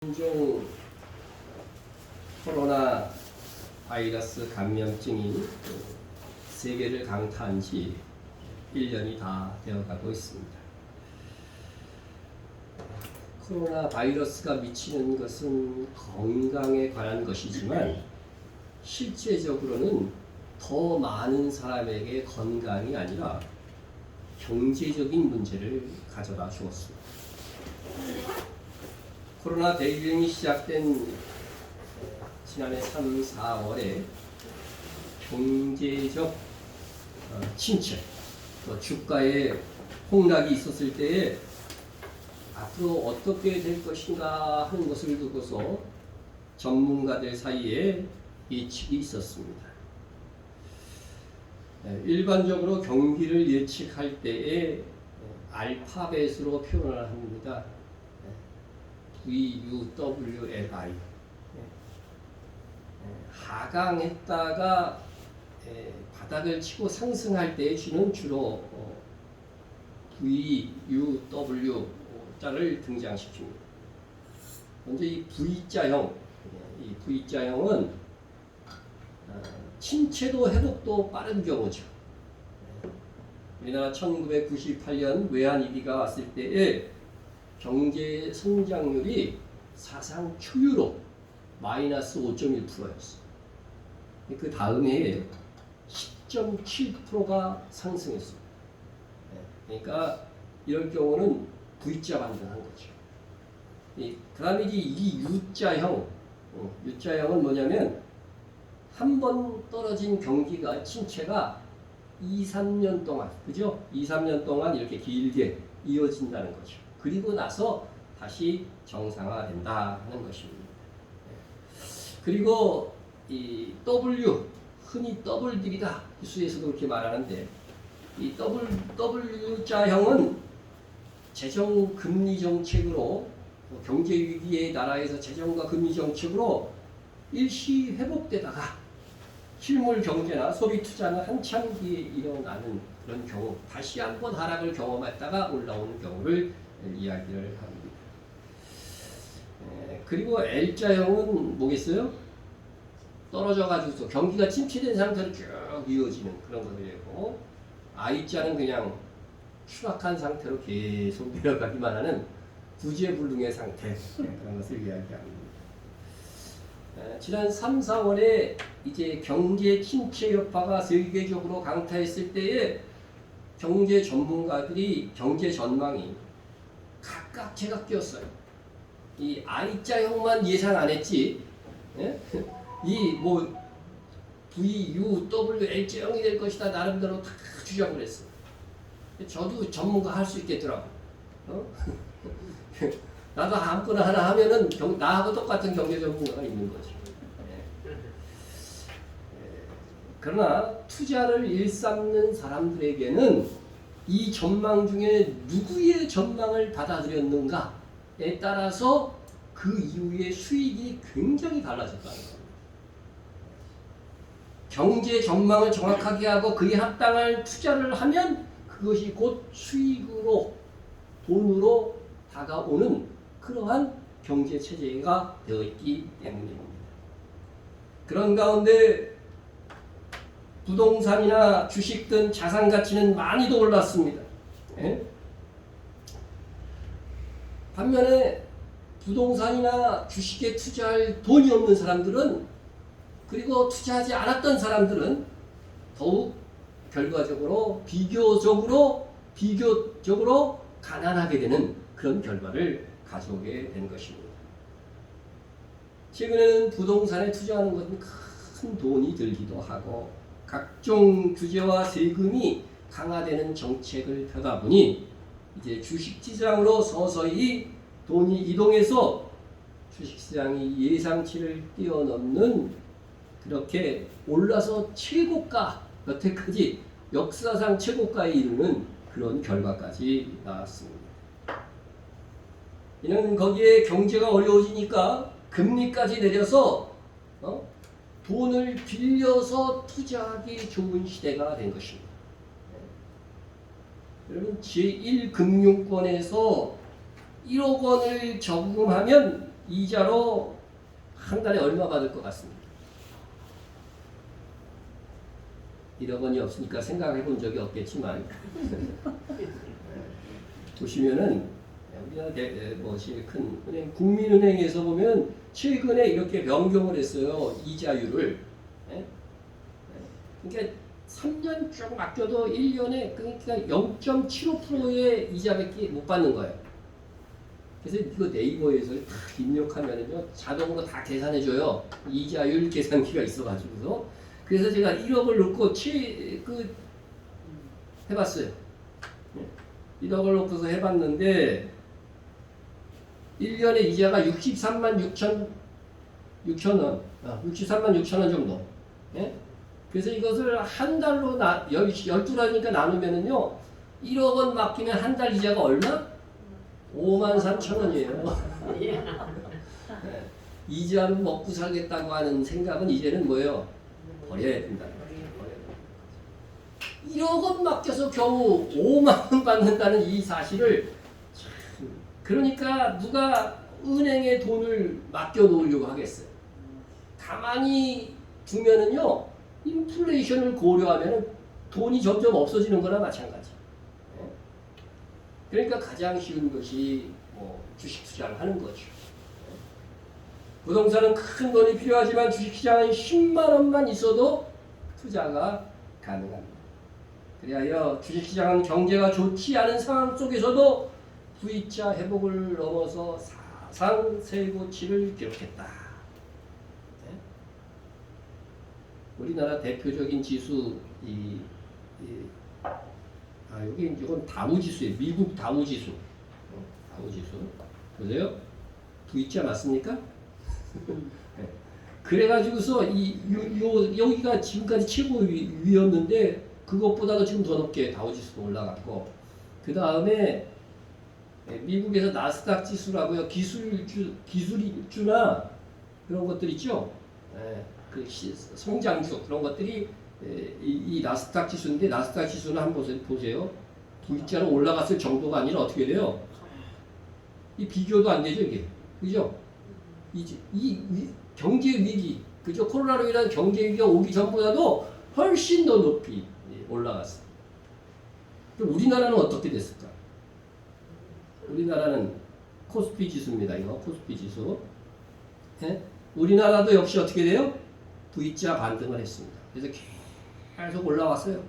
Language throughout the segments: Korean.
신종 코로나 바이러스 감염증이 세계를 강타한 지 1년이 다 되어가고 있습니다. 코로나 바이러스가 미치는 것은 건강에 관한 것이지만 실제적으로는 더 많은 사람에게 건강이 아니라 경제적인 문제를 가져다 주었습니다. 코로나 대유행이 시작된 지난해 3, 4월에 경제적 침체, 또 주가의 폭락이 있었을 때에 앞으로 어떻게 될 것인가 하는 것을 두고서 전문가들 사이에 예측이 있었습니다. 일반적으로 경기를 예측할 때에 알파벳으로 표현을 합니다. VUWLI. 하강했다가 바닥을 치고 상승할 때의 G는 주로 VUW 자를 등장시킵니다. 먼저 이 V자형, 이 V자형은 침체도 회복도 빠른 경우죠. 우리나라 1998년 외환위기가 왔을 때에 경제 성장률이 사상 초유로 마이너스 5.1%였어요. 그 다음 해에 10.7%가 상승했어요. 그러니까 이럴 경우는 V자 반등한 거죠. 그 다음에 이 U자형, U자형은 뭐냐면 한 번 떨어진 경기가 침체가 2, 3년 동안, 그죠? 2, 3년 동안 이렇게 길게 이어진다는 거죠. 그리고 나서 다시 정상화된다 하는 것입니다. 그리고 이 W, 흔히 더블들이다 기수에서도 그렇게 말하는데 이 W자형은 재정 금리 정책으로 경제 위기의 나라에서 재정과 금리 정책으로 일시 회복되다가 실물 경제나 소비 투자는 한참 뒤에 일어나는 그런 경우, 다시 한번 하락을 경험했다가 올라오는 경우를 이야기를 합니다. 그리고 L자형은 뭐겠어요? 떨어져가지고 경기가 침체된 상태로 쭉 이어지는 그런 것이고, I자는 그냥 추락한 상태로 계속 내려가기만 하는 구제불능의 상태, 그런 것을 이야기합니다. 지난 3, 4월에 이제 경제 침체 여파가 세계적으로 강타했을 때에 경제 전문가들이 경제 전망이 각각 제각기였어요. 이 I자형만 예상 안 했지, 이 뭐 V, U, W, L자형이 될 것이다 나름대로 다 주장을 했어요. 저도 전문가 할 수 있겠더라고. 나도 아무거나 하나 하면은 나하고 똑같은 경제 전문가가 있는 거죠. 그러나 투자를 일삼는 사람들에게는 이 전망 중에 누구의 전망을 받아들였는가에 따라서 그 이후의 수익이 굉장히 달라졌다는 겁니다. 경제 전망을 정확하게 하고 그에 합당한 투자를 하면 그것이 곧 수익으로, 돈으로 다가오는 그러한 경제 체제가 되어 있기 때문입니다. 그런 가운데 부동산이나 주식 등 자산 가치는 많이도 올랐습니다. 반면에 부동산이나 주식에 투자할 돈이 없는 사람들은, 그리고 투자하지 않았던 사람들은 더욱 결과적으로 비교적으로 가난하게 되는 그런 결과를 가져오게 된 것입니다. 최근에는 부동산에 투자하는 것은 큰 돈이 들기도 하고 각종 규제와 세금이 강화되는 정책을 펴다 보니 이제 주식시장으로 서서히 돈이 이동해서 주식시장이 예상치를 뛰어넘는, 그렇게 올라서 최고가, 여태까지 역사상 최고가에 이르는 그런 결과까지 나왔습니다. 이는 거기에 경제가 어려워지니까 금리까지 내려서 돈을 빌려서 투자하기 좋은 시대가 된 것입니다. 여러분 제1금융권에서 1억 원을 저금하면 이자로 한 달에 얼마 받을 것 같습니다. 1억 원이 없으니까 생각해 본 적이 없겠지만 보시면은 우리나라 제일 큰 은행 국민은행에서 보면 최근에 이렇게 변경을 했어요. 이자율을. 그러니까 3년 쭉 맡겨도 1년에 그러니까 0.75%의 이자밖에 못 받는 거예요. 그래서 이거 네이버에서 다 입력하면은요 자동으로 다 계산해줘요. 이자율 계산기가 있어가지고서. 그래서 제가 1억을 넣고 해봤어요. 1억을 넣고서 해봤는데 1년에 이자가 63만 6천 원, 63만 6천 원 정도. 예? 그래서 이것을 한 달로 12달이니까 나누면은요 1억 원 맡기면 한 달 이자가 얼마? 5만 3천 원이에요. 네. 이자로 먹고 살겠다고 하는 생각은 이제는 뭐예요? 버려야 된다. 1억 원 맡겨서 겨우 5만 원 받는다는 이 사실을 그러니까 누가 은행에 돈을 맡겨 놓으려고 하겠어요. 가만히 두면은요 인플레이션을 고려하면 돈이 점점 없어지는 거나 마찬가지. 그러니까 가장 쉬운 것이 주식 투자를 하는 거죠. 부동산은 큰 돈이 필요하지만 주식시장은 10만 원만 있어도 투자가 가능합니다. 그리하여 주식시장은 경제가 좋지 않은 상황 속에서도 V자 회복을 넘어서 사상 최고치를 기록했다. 네? 우리나라 대표적인 지수 여기 이건 다우지수예요. 미국 다우지수. 다우지수. 보세요. V자 맞습니까? 네. 그래가지고서 여기가 지금까지 최고위였는데 그것보다도 지금 더 높게 다우지수가 올라갔고 그 다음에 미국에서 나스닥 지수라고요. 기술주나 그런 것들 있죠. 그 성장주 그런 것들이 이 나스닥 지수인데 나스닥 지수는 한번 보세요. V자로 올라갔을 정도가 아니라 어떻게 돼요? 이 비교도 안 되죠 이게. 그죠? 이 경제 위기, 그죠? 코로나로 인한 경제 위기가 오기 전보다도 훨씬 더 높이 올라갔어요. 그럼 우리나라는 어떻게 됐을까? 우리나라는 코스피 지수입니다. 이거 코스피 지수. 네? 우리나라도 역시 어떻게 돼요? V자 반등을 했습니다. 그래서 계속 올라왔어요.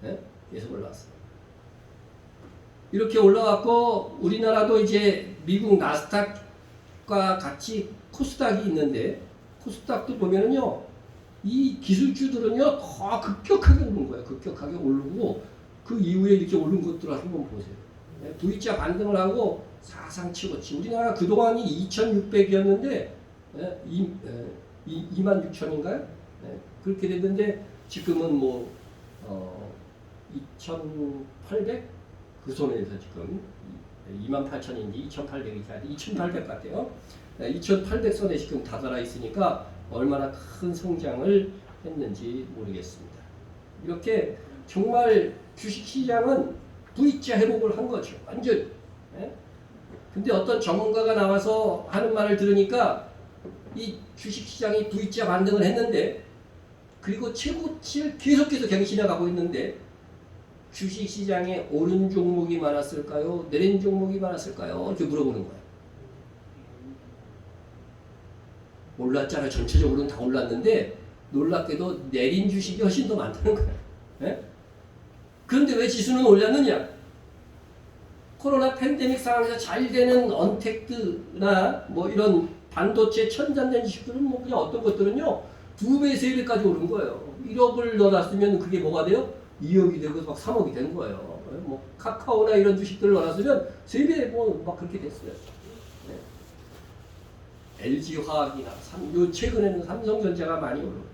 네? 계속 올라왔어요. 이렇게 올라왔고 우리나라도 이제 미국 나스닥과 같이 코스닥이 있는데 코스닥도 보면은요 이 기술주들은요 더 급격하게 오른 거예요. 급격하게 오르고 그 이후에 이렇게 오른 것들을 한번 보세요. 네? V자 반등을 하고 사상 최고치. 우리나라 그동안이 2,600이었는데 26,000인가요? 네? 그렇게 됐는데 지금은 2,800? 그 손에서 지금 28,000인지 2,800인지 2,800 같아요. 2,800선에 지금 다다라 있으니까 얼마나 큰 성장을 했는지 모르겠습니다. 이렇게 정말 주식시장은 V자 회복을 한 거죠. 완전. 네? 근데 어떤 전문가가 나와서 하는 말을 들으니까 이 주식시장이 V자 반등을 했는데 그리고 최고치를 계속해서 갱신해 가고 있는데 주식시장에 오른 종목이 많았을까요? 내린 종목이 많았을까요? 이렇게 물어보는 거예요. 올랐잖아. 전체적으로는 다 올랐는데 놀랍게도 내린 주식이 훨씬 더 많다는 거예요. 네? 그런데 왜 지수는 올랐느냐? 코로나 팬데믹 상황에서 잘 되는 언택트나 이런 반도체 첨단된 주식들은 그냥 어떤 것들은요 2배, 3배까지 오른 거예요. 1억을 넣어놨으면 그게 뭐가 돼요? 2억이 되고 막 3억이 된 거예요. 카카오나 이런 주식들을 넣어놨으면 3배 막 그렇게 됐어요. 네. LG화학이나 최근에는 삼성전자가 많이 오르고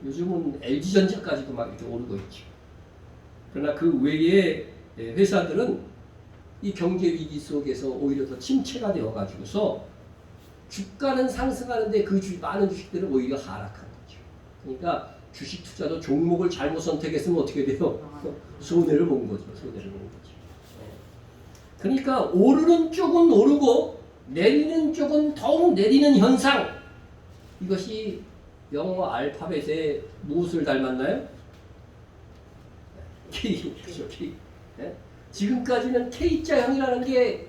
요즘은 LG전자까지도 막 이렇게 오르고 있죠. 그러나 그 외의 회사들은 이 경제 위기 속에서 오히려 더 침체가 되어가지고서 주가는 상승하는데 그 많은 주식들은 오히려 하락한 거죠. 그러니까 주식 투자도 종목을 잘못 선택했으면 어떻게 돼요? 손해를 본 거죠. 손해를 본 거죠. 그러니까 오르는 쪽은 오르고 내리는 쪽은 더욱 내리는 현상. 이것이 영어 알파벳에 무엇을 닮았나요? K. 그렇죠. K. 네? 지금까지는 K자형이라는 게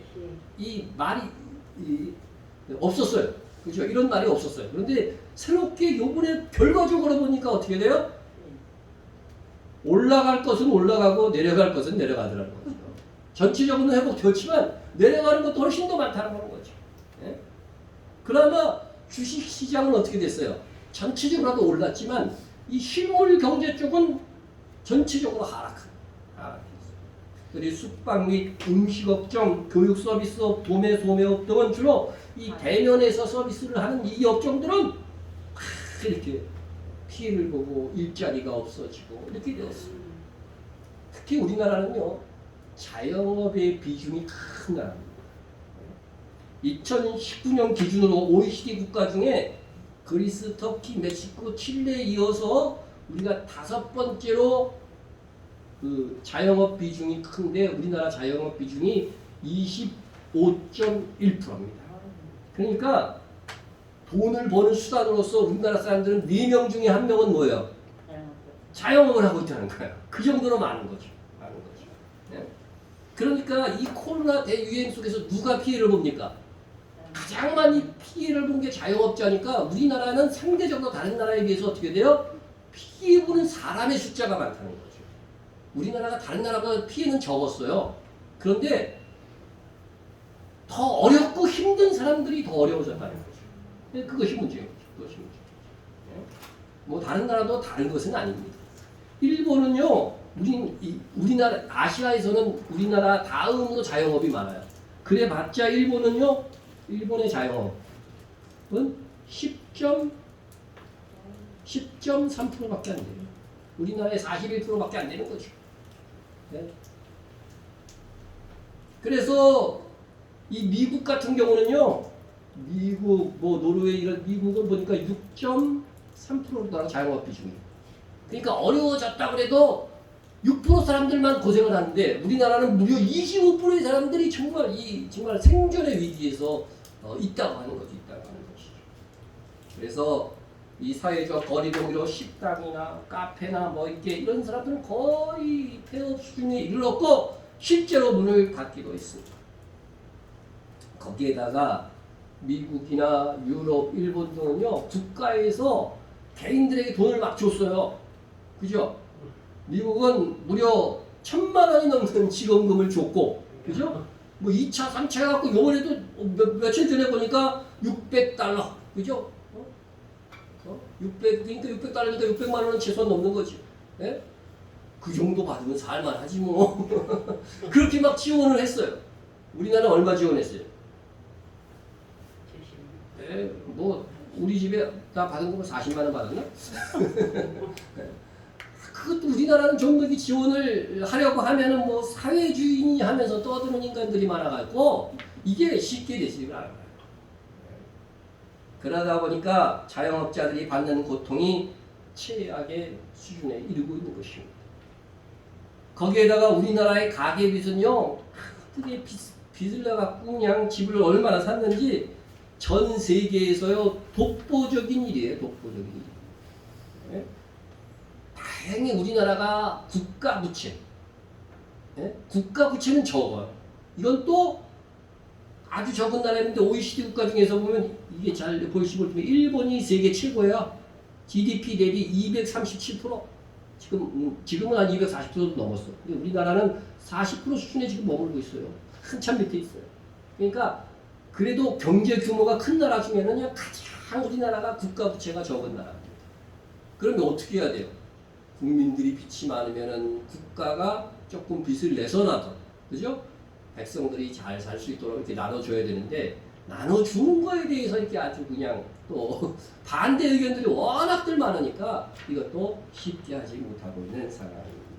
이 말이 없었어요. 그죠? 이런 말이 없었어요. 그런데 새롭게 요번에 결과적으로 보니까 어떻게 돼요? 올라갈 것은 올라가고 내려갈 것은 내려가더라는 거죠. 전체적으로는 회복되었지만 내려가는 것도 훨씬 더 많다는 거죠. 예? 그나마 주식시장은 어떻게 됐어요? 전체적으로도 올랐지만 이 실물 경제 쪽은 전체적으로 하락했어요. 그리고 숙박 및 음식업종, 교육 서비스업, 도매 소매업 등은 주로 이 대면에서 서비스를 하는 이 업종들은 이렇게 피해를 보고 일자리가 없어지고 이렇게 되었어요. 특히 우리나라는요, 자영업의 비중이 큰 나라입니다. 2019년 기준으로 OECD 국가 중에 그리스, 터키, 멕시코, 칠레에 이어서 우리가 5번째로 그 자영업 비중이 큰데 우리나라 자영업 비중이 25.1%입니다. 그러니까 돈을 버는 수단으로서 우리나라 사람들은 4명 중에 1명은 뭐예요? 자영업을 하고 있다는 거예요. 그 정도로 많은 거죠. 많은 거죠. 네? 그러니까 이 코로나 대유행 속에서 누가 피해를 봅니까? 가장 많이 피해를 본 게 자영업자니까 우리나라는 상대적으로 다른 나라에 비해서 어떻게 돼요? 피해 보는 사람의 숫자가 많다는 거죠. 우리나라가 다른 나라보다 피해는 적었어요. 그런데 더 어렵고 힘든 사람들이 더 어려워졌다는 거죠. 그것이 문제예요. 그것이 문제예요. 뭐 다른 나라도 다른 것은 아닙니다. 일본은요, 우리나라 아시아에서는 우리나라 다음으로 자영업이 많아요. 그래봤자 일본은요, 일본의 자영업은 10.3%밖에 안 돼요. 우리나라의 41%밖에 안 되는 거죠. 네. 그래서 이 미국 같은 경우는요, 미국, 뭐 노르웨이 이런 미국은 보니까 6.3%로 자영업 비중이. 그러니까 어려워졌다 그래도 6% 사람들만 고생을 하는데 우리나라는 무려 25%의 사람들이 정말 생존의 위기에서 있다고 하는 거죠. 있다고 하는 것이죠. 그래서 이 사회적 거리두기로 식당이나 카페나 뭐 이렇게 이런 사람들은 거의 폐업 수준에 이르렀고 실제로 문을 닫기도 했습니다. 거기에다가 미국이나 유럽, 일본 등은요, 국가에서 개인들에게 돈을 막 줬어요. 그죠? 미국은 무려 1,000만 원이 넘는 지원금을 줬고, 그죠? 뭐 2차, 3차 해갖고 요번에도 며칠 전에 보니까 $600, 그죠? 600, 그러니까 600달러니까 600만 원은 최소한 넘는 거지. 예? 그 정도 받으면 살만하지 뭐. 그렇게 막 지원을 했어요. 우리나라 얼마 지원했어요? 예, 뭐 우리 집에 다 받은 거면 40만 원 받았나? 그것도 우리나라는 정부이 지원을 하려고 하면은 뭐 사회주의니 하면서 떠드는 인간들이 많아가지고 이게 쉽게 되지를 않아요. 그러다 보니까 자영업자들이 받는 고통이 최악의 수준에 이르고 있는 것입니다. 거기에다가 우리나라의 가계빚은요, 크게 빚을 내갖고 그냥 집을 얼마나 샀는지 전 세계에서요 독보적인 일이에요. 독보적인 일. 네? 다행히 우리나라가 국가 부채, 네? 국가 부채는 적어요. 이건 또 아주 적은 나라인데 OECD 국가 중에서 보면 이게 잘 보시면 일본이 세계 최고예요. GDP 대비 237%. 지금은 한 240%도 넘었어. 근데 우리나라는 40% 수준에 지금 머물고 있어요. 한참 밑에 있어요. 그러니까 그래도 경제 규모가 큰 나라 중에는 가장 우리나라가 국가 부채가 적은 나라입니다. 그러면 어떻게 해야 돼요? 국민들이 빚이 많으면은 국가가 조금 빚을 내서라도, 그죠? 백성들이 잘 살 수 있도록 이렇게 나눠줘야 되는데, 나눠주는 거에 대해서 이렇게 아주 그냥 또 반대 의견들이 워낙들 많으니까 이것도 쉽게 하지 못하고 있는 상황입니다.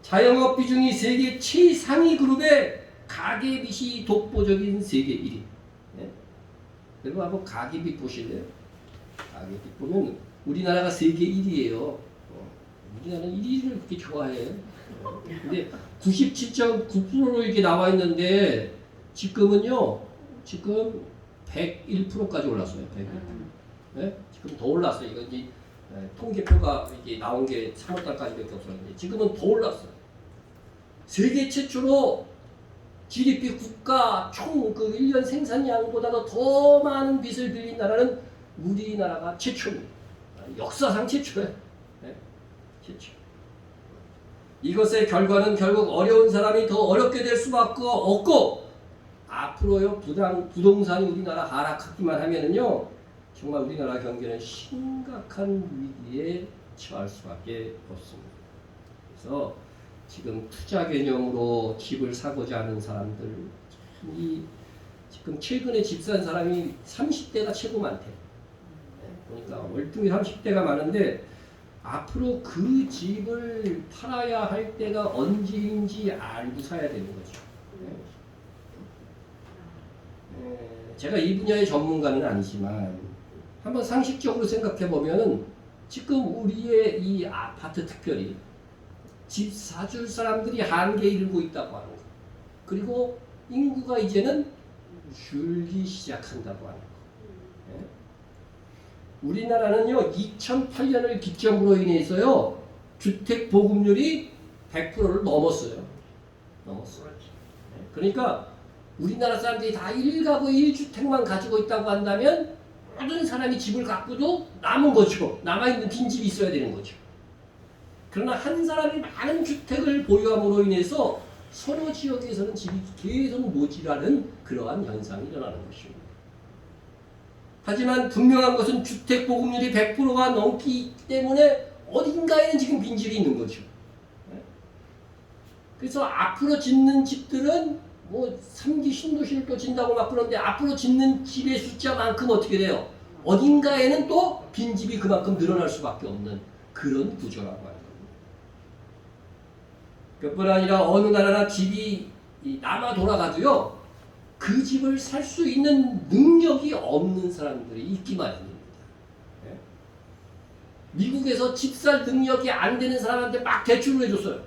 자영업 비중이 세계 최상위 그룹의 가계빚이 독보적인 세계 1위. 네? 여러분 한번 가계빚 보실래요? 가계빚 보면 우리나라가 세계 1위예요. 우리나라는 1위를 그렇게 좋아해. 근데 97.9%로 이렇게 나와 있는데 지금은요, 지금 101%까지 올랐어요. 101%. 네? 지금 더 올랐어요. 이거 이제 통계표가 이게 나온 게 3월달까지밖에 없었는데 지금은 더 올랐어요. 세계 최초로 GDP 국가 총 그 1년 생산량보다도 더 많은 빚을 빌린 나라는 우리나라가 최초입니다. 역사상 최초예요. 네? 최초. 이것의 결과는 결국 어려운 사람이 더 어렵게 될 수밖에 없고 앞으로요 부동산이 우리나라 하락하기만 하면은요 정말 우리나라 경제는 심각한 위기에 처할 수밖에 없습니다. 그래서 지금 투자 개념으로 집을 사고자 하는 사람들 지금 최근에 집 산 사람이 30대가 최고 많대. 보니까 월등히 30대가 많은데 앞으로 그 집을 팔아야 할 때가 언제인지 알고 사야 되는 거죠. 제가 이 분야의 전문가는 아니지만 한번 상식적으로 생각해 보면은 지금 우리의 이 아파트 특별히 집 사줄 사람들이 한계에 이르고 있다고 하는 거. 그리고 인구가 이제는 줄기 시작한다고 하는 거. 우리나라는요 2008년을 기점으로 인해서요 주택 보급률이 100%를 넘었어요. 그러니까 우리나라 사람들이 다 1가구 1주택만 가지고 있다고 한다면 모든 사람이 집을 갖고도 남은 거죠. 남아있는 빈집이 있어야 되는 거죠. 그러나 한 사람이 많은 주택을 보유함으로 인해서 서로 지역에서는 집이 계속 모자라는 그러한 현상이 일어나는 것입니다. 하지만 분명한 것은 주택 보급률이 100%가 넘기 때문에 어딘가에는 지금 빈집이 있는 거죠. 그래서 앞으로 짓는 집들은 뭐 3기 신도시를 또 짓는다고 막 그러는데 앞으로 짓는 집의 숫자만큼 어떻게 돼요? 어딘가에는 또 빈집이 그만큼 늘어날 수밖에 없는 그런 구조라고 하는 겁니다. 그뿐 아니라 어느 나라나 집이 남아 돌아가도요. 그 집을 살 수 있는 능력이 없는 사람들이 있기 마련입니다. 미국에서 집 살 능력이 안 되는 사람한테 막 대출을 해줬어요.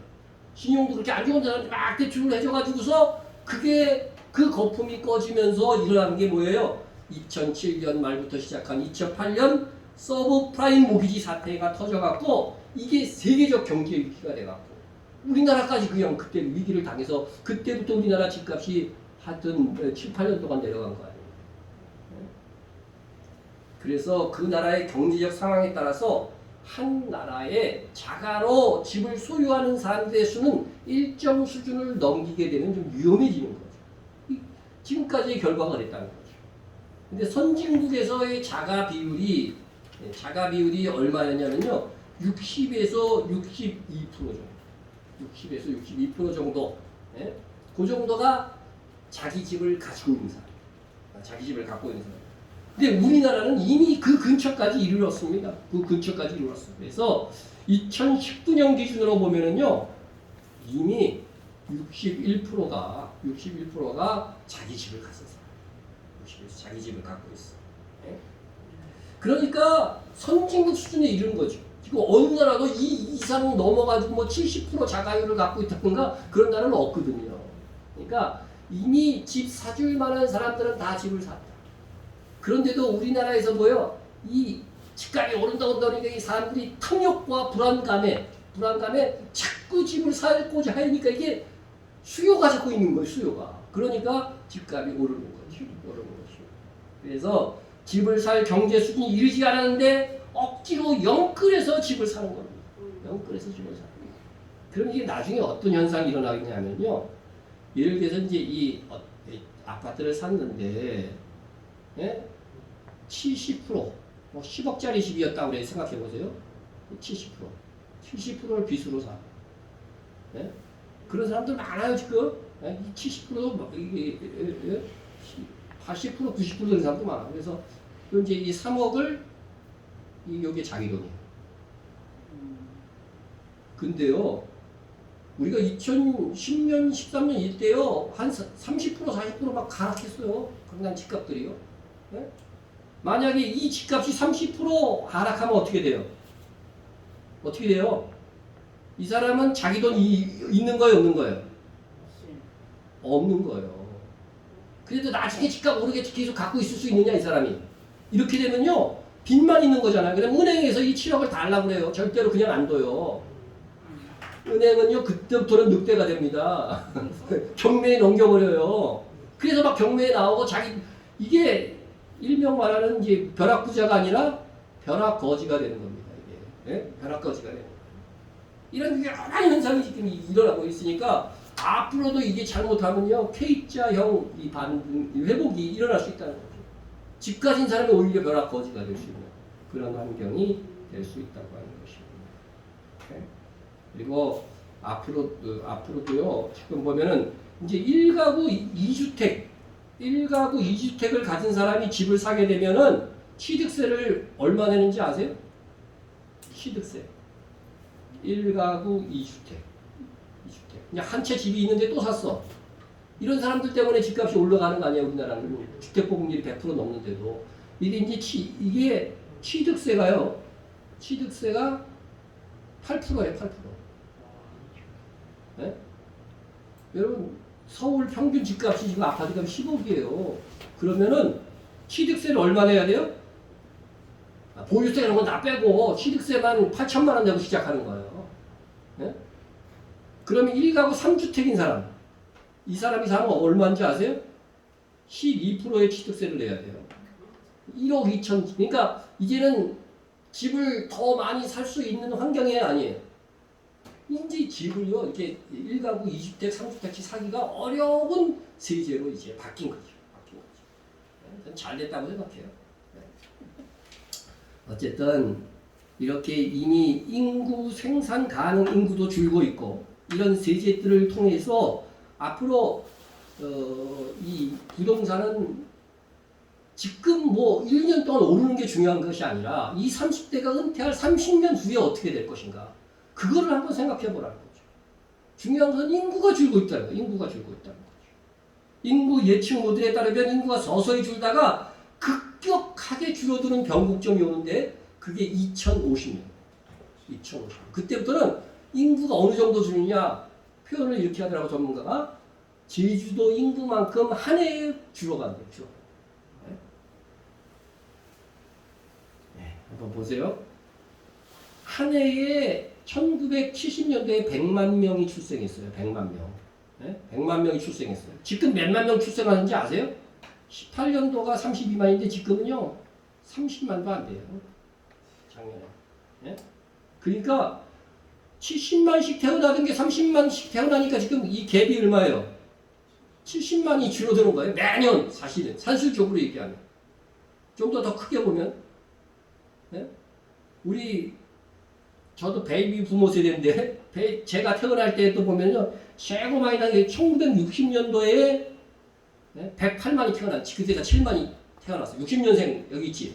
신용도 그렇게 안 좋은 사람한테 막 대출을 해줘가지고서 그게 그 거품이 꺼지면서 일어난 게 뭐예요? 2007년 말부터 시작한 2008년 서브프라임 모기지 사태가 터져갖고 이게 세계적 경제 위기가 돼갖고 우리나라까지 그냥 그때 위기를 당해서 그때부터 우리나라 집값이 하여튼 7, 8년 동안 내려간 거 아니에요. 그래서 그 나라의 경제적 상황에 따라서 한 나라의 자가로 집을 소유하는 사람들의 수는 일정 수준을 넘기게 되면 좀 위험해지는 거죠. 지금까지의 결과가 그랬다는 거죠. 근데 선진국에서의 자가 비율이 얼마였냐면요. 60에서 62% 정도. 60에서 62% 정도. 그 정도가 자기 집을 가지고 있는 사람. 자기 집을 갖고 있는 사람. 근데 우리나라는 이미 그 근처까지 이르렀습니다. 그래서 2019년 기준으로 보면은요, 이미 61%가 자기 집을 가졌어요. 60에서 자기 집을 갖고 있어. 그러니까 선진국 수준에 이르는 거죠. 지금 어느 나라도 이 이상 넘어가지고 뭐 70% 자가율을 갖고 있다든가 그런 나라는 없거든요. 그러니까 이미 집 사줄 만한 사람들은 다 집을 샀다. 그런데도 우리나라에서 뭐요? 이 집값이 오른다고 그러니까 이 사람들이 탐욕과 불안감에 자꾸 집을 살고자 하니까 이게 수요가 자꾸 있는 거예요. 수요가. 그러니까 집값이 오르는 거죠. 그래서 집을 살 경제 수준이 이르지 않았는데 억지로 영끌해서 집을 사는 겁니다. 영끌해서 집을 사는 겁니다. 그럼 이게 나중에 어떤 현상이 일어나겠냐면요. 예를 들어서 이제 이 아파트를 샀는데 70%, 뭐 10억짜리 집이었다고 그래 생각해 보세요. 70%를 빚으로 사. 그런 사람들 많아요 지금. 70%도 이게 80%, 90% 되는 사람도 많아. 그래서 이제 이 3억을 여기에 자기 돈이에요. 근데요, 우리가 2010년, 13년 이때요, 한 30%, 40%막 하락했어요. 강남 집값들이요. 네? 만약에 이 집값이 30% 하락하면 어떻게 돼요? 이 사람은 자기 돈이 있는 거예요, 없는 거예요? 없는 거예요. 그래도 나중에 집값 오르게 계속 갖고 있을 수 있느냐 이 사람이. 이렇게 되면요 빚만 있는 거잖아요. 그럼 은행에서 이 7억을 달라고 그래요. 절대로 그냥 안 둬요. 은행은요 그때부터는 늑대가 됩니다. 경매에 넘겨버려요. 그래서 막 경매에 나오고 자기 이게 일명 말하는 이제 벼락부자가 아니라 벼락거지가 되는 겁니다. 이게 예? 벼락거지가 되는 거예요. 이런 여러 현상이 지금 일어나고 있으니까 앞으로도 이게 잘못하면요 K자형 이 반등 회복이 일어날 수 있다는 거죠. 집 가진 사람이 오히려 벼락거지가 될 수 있는 그런 환경이 될 수 있다고 하는 것입니다. 네? 그리고 앞으로도요 지금 보면은 이제 1가구 2주택을 가진 사람이 집을 사게 되면은 취득세를 얼마 내는지 아세요? 취득세 1가구 2주택 그냥 한 채 집이 있는데 또 샀어. 이런 사람들 때문에 집값이 올라가는 거 아니야 우리나라는. 주택보급률이 100% 넘는데도 이게 취득세가요. 취득세가 8%예요. 8%. 네? 여러분 서울 평균 집값이 지금 아파트값 10억이에요. 그러면은 취득세를 얼마 내야 돼요? 보유세 이런 건 다 빼고 취득세만 8천만 원 내고 시작하는 거예요. 네? 그러면 1가구 3주택인 사람 이 사람이 사는 건 얼마인지 아세요? 12%의 취득세를 내야 돼요. 1억 2천 그러니까 이제는 집을 더 많이 살 수 있는 환경이 아니에요. 이제 집을요 이렇게 1가구 2주택 3주택씩 사기가 어려운 세제로 이제 바뀐 거죠. 저는 잘 됐다고 생각해요. 어쨌든 이렇게 이미 인구 생산 가능 인구도 줄고 있고 이런 세제들을 통해서 앞으로 이 부동산은 지금 뭐 1년 동안 오르는 게 중요한 것이 아니라 이 30대가 은퇴할 30년 후에 어떻게 될 것인가 그거를 한번 생각해 보라는 거죠. 중요한 것은 인구가 줄고 있다는 거예요. 인구가 줄고 있다는 거죠. 인구 예측 모델에 따르면 인구가 서서히 줄다가 급격하게 줄어드는 변곡점이 오는데 그게 2050년. 그때부터는 인구가 어느 정도 줄느냐 표현을 이렇게 하더라고 전문가가 제주도 인구만큼 한 해에 줄어간대요. 네, 한번 보세요. 한 해에 1970년도에 100만 명이 출생했어요. 100만 명. 네? 100만 명이 출생했어요. 지금 몇만 명 출생하는지 아세요? 18년도가 32만인데 지금은요 30만도 안 돼요. 작년에. 네? 그러니까 70만씩 태어나던 게 30만씩 태어나니까 지금 이 갭이 얼마예요? 70만이 줄어드는 거예요. 매년 사실은 산술적으로 얘기하면. 좀 더 크게 보면 네? 저도 베이비 부모 세대인데 제가 태어날 때도 보면요 최고 많이 난 게 1960년도에 108만이 태어났지. 그때가 7만이 태어났어. 60년생 여기 있지.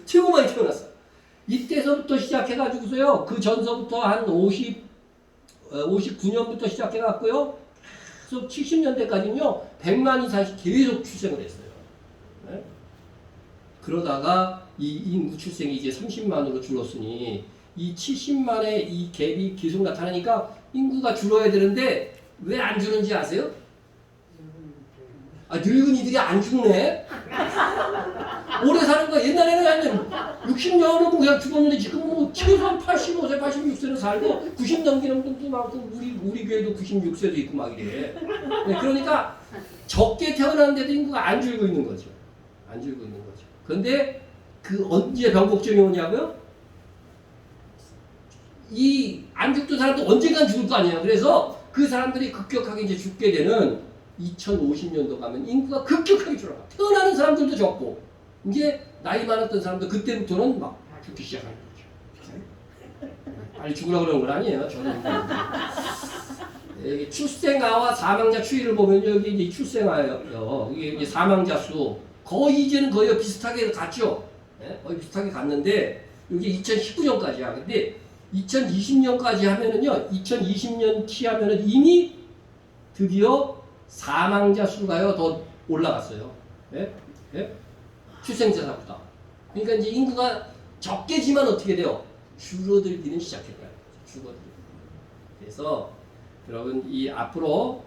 최고 많이 태어났어. 이때서부터 시작해가지고서요 그 전서부터 한 59년부터 시작해갖고요 계속 70년대까지는요 100만 이상씩 계속 출생을 했어요. 네? 그러다가 이 인구 출생이 이제 30만으로 줄었으니 이 70만의 이 갭이 계속 나타나니까 인구가 줄어야 되는데 왜 안 주는지 아세요? 늙은이들이 안 죽네? 오래 사는 거야. 옛날에는 그냥 60년은 그냥 죽었는데 지금 뭐 최소한 85세, 86세는 살고 90 넘기는 분도 많고 우리 교회도 96세도 있고 막 이래. 네, 그러니까 적게 태어났는데도 인구가 안 줄고 있는 거죠. 안 줄고 있는 거죠. 그런데 그 언제 변곡점이 오냐고요? 이 안 죽던 사람도 언젠간 죽을 거 아니에요. 그래서 그 사람들이 급격하게 이제 죽게 되는 2050년도 가면 인구가 급격하게 줄어가. 태어나는 사람들도 적고 이제 나이 많았던 사람들 그때부터는 막 죽기 시작하는 거죠. 빨리 죽으라고 그러는 건 아니에요. 저는 출생아와 사망자 추이를 보면 여기 이제 출생아예요. 이게 이제 사망자 수 거의 이제는 거의 비슷하게 갔죠. 거의 비슷하게 갔는데 여기 2019년까지야. 근데 2020년까지 하면은요, 2020년 하면은 이미 드디어 사망자 수가요 더 올라갔어요. 네? 네? 출생자보다. 그러니까 이제 인구가 적게지만 어떻게 돼요? 줄어들기는 시작했다. 줄어들기. 그래서 여러분 이 앞으로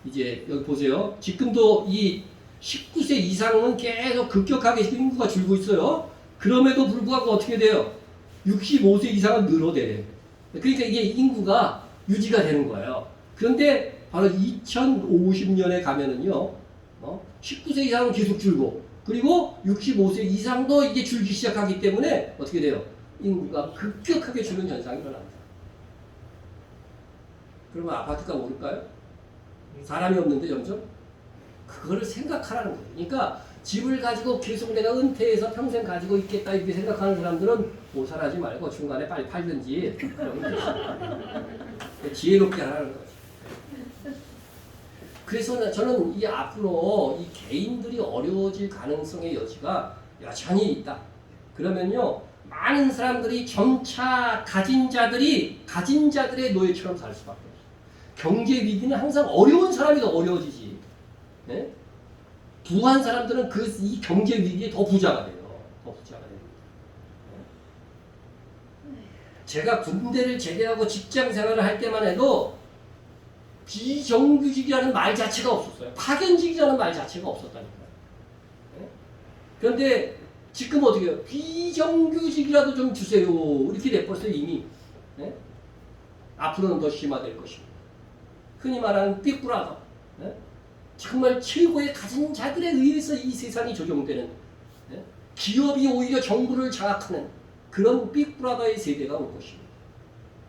이제 여기 보세요. 지금도 이 19세 이상은 계속 급격하게 인구가 줄고 있어요. 그럼에도 불구하고 어떻게 돼요? 65세 이상은 늘어대요. 그러니까 이게 인구가 유지가 되는 거예요. 그런데 바로 2050년에 가면은요, 19세 이상은 계속 줄고, 그리고 65세 이상도 이게 줄기 시작하기 때문에 어떻게 돼요? 인구가 급격하게 주는 현상이 일어납니다. 그러면 아파트가 오를까요? 사람이 없는데 점점? 그거를 생각하라는 거예요. 그러니까 집을 가지고 계속 내가 은퇴해서 평생 가지고 있겠다 이렇게 생각하는 사람들은 오살하지 말고 중간에 빨리 팔든지 그러면 되죠. 지혜롭게 하라는 거죠. 그래서 저는 이 앞으로 이 개인들이 어려워질 가능성의 여지가 여전히 있다. 그러면요, 많은 사람들이 점차 가진 자들의 노예처럼 살 수밖에 없어요. 경제 위기는 항상 어려운 사람이 더 어려워지지. 네? 부한 사람들은 이 경제 위기에 더 부자가 돼요. 더 부자가 됩니다. 네? 제가 군대를 제대하고 직장 생활을 할 때만 해도 비정규직이라는 말 자체가 없었어요. 파견직이라는 말 자체가 없었다니까요. 네? 그런데 지금 어떻게 해요? 비정규직이라도 좀 주세요. 이렇게 돼버렸어요, 이미. 네? 앞으로는 더 심화될 것입니다. 흔히 말하는 빅브라더. 네? 정말 최고의 가진 자들에 의해서 이 세상이 조정되는, 네? 기업이 오히려 정부를 장악하는 그런 빅브라더의 세대가 올 것입니다.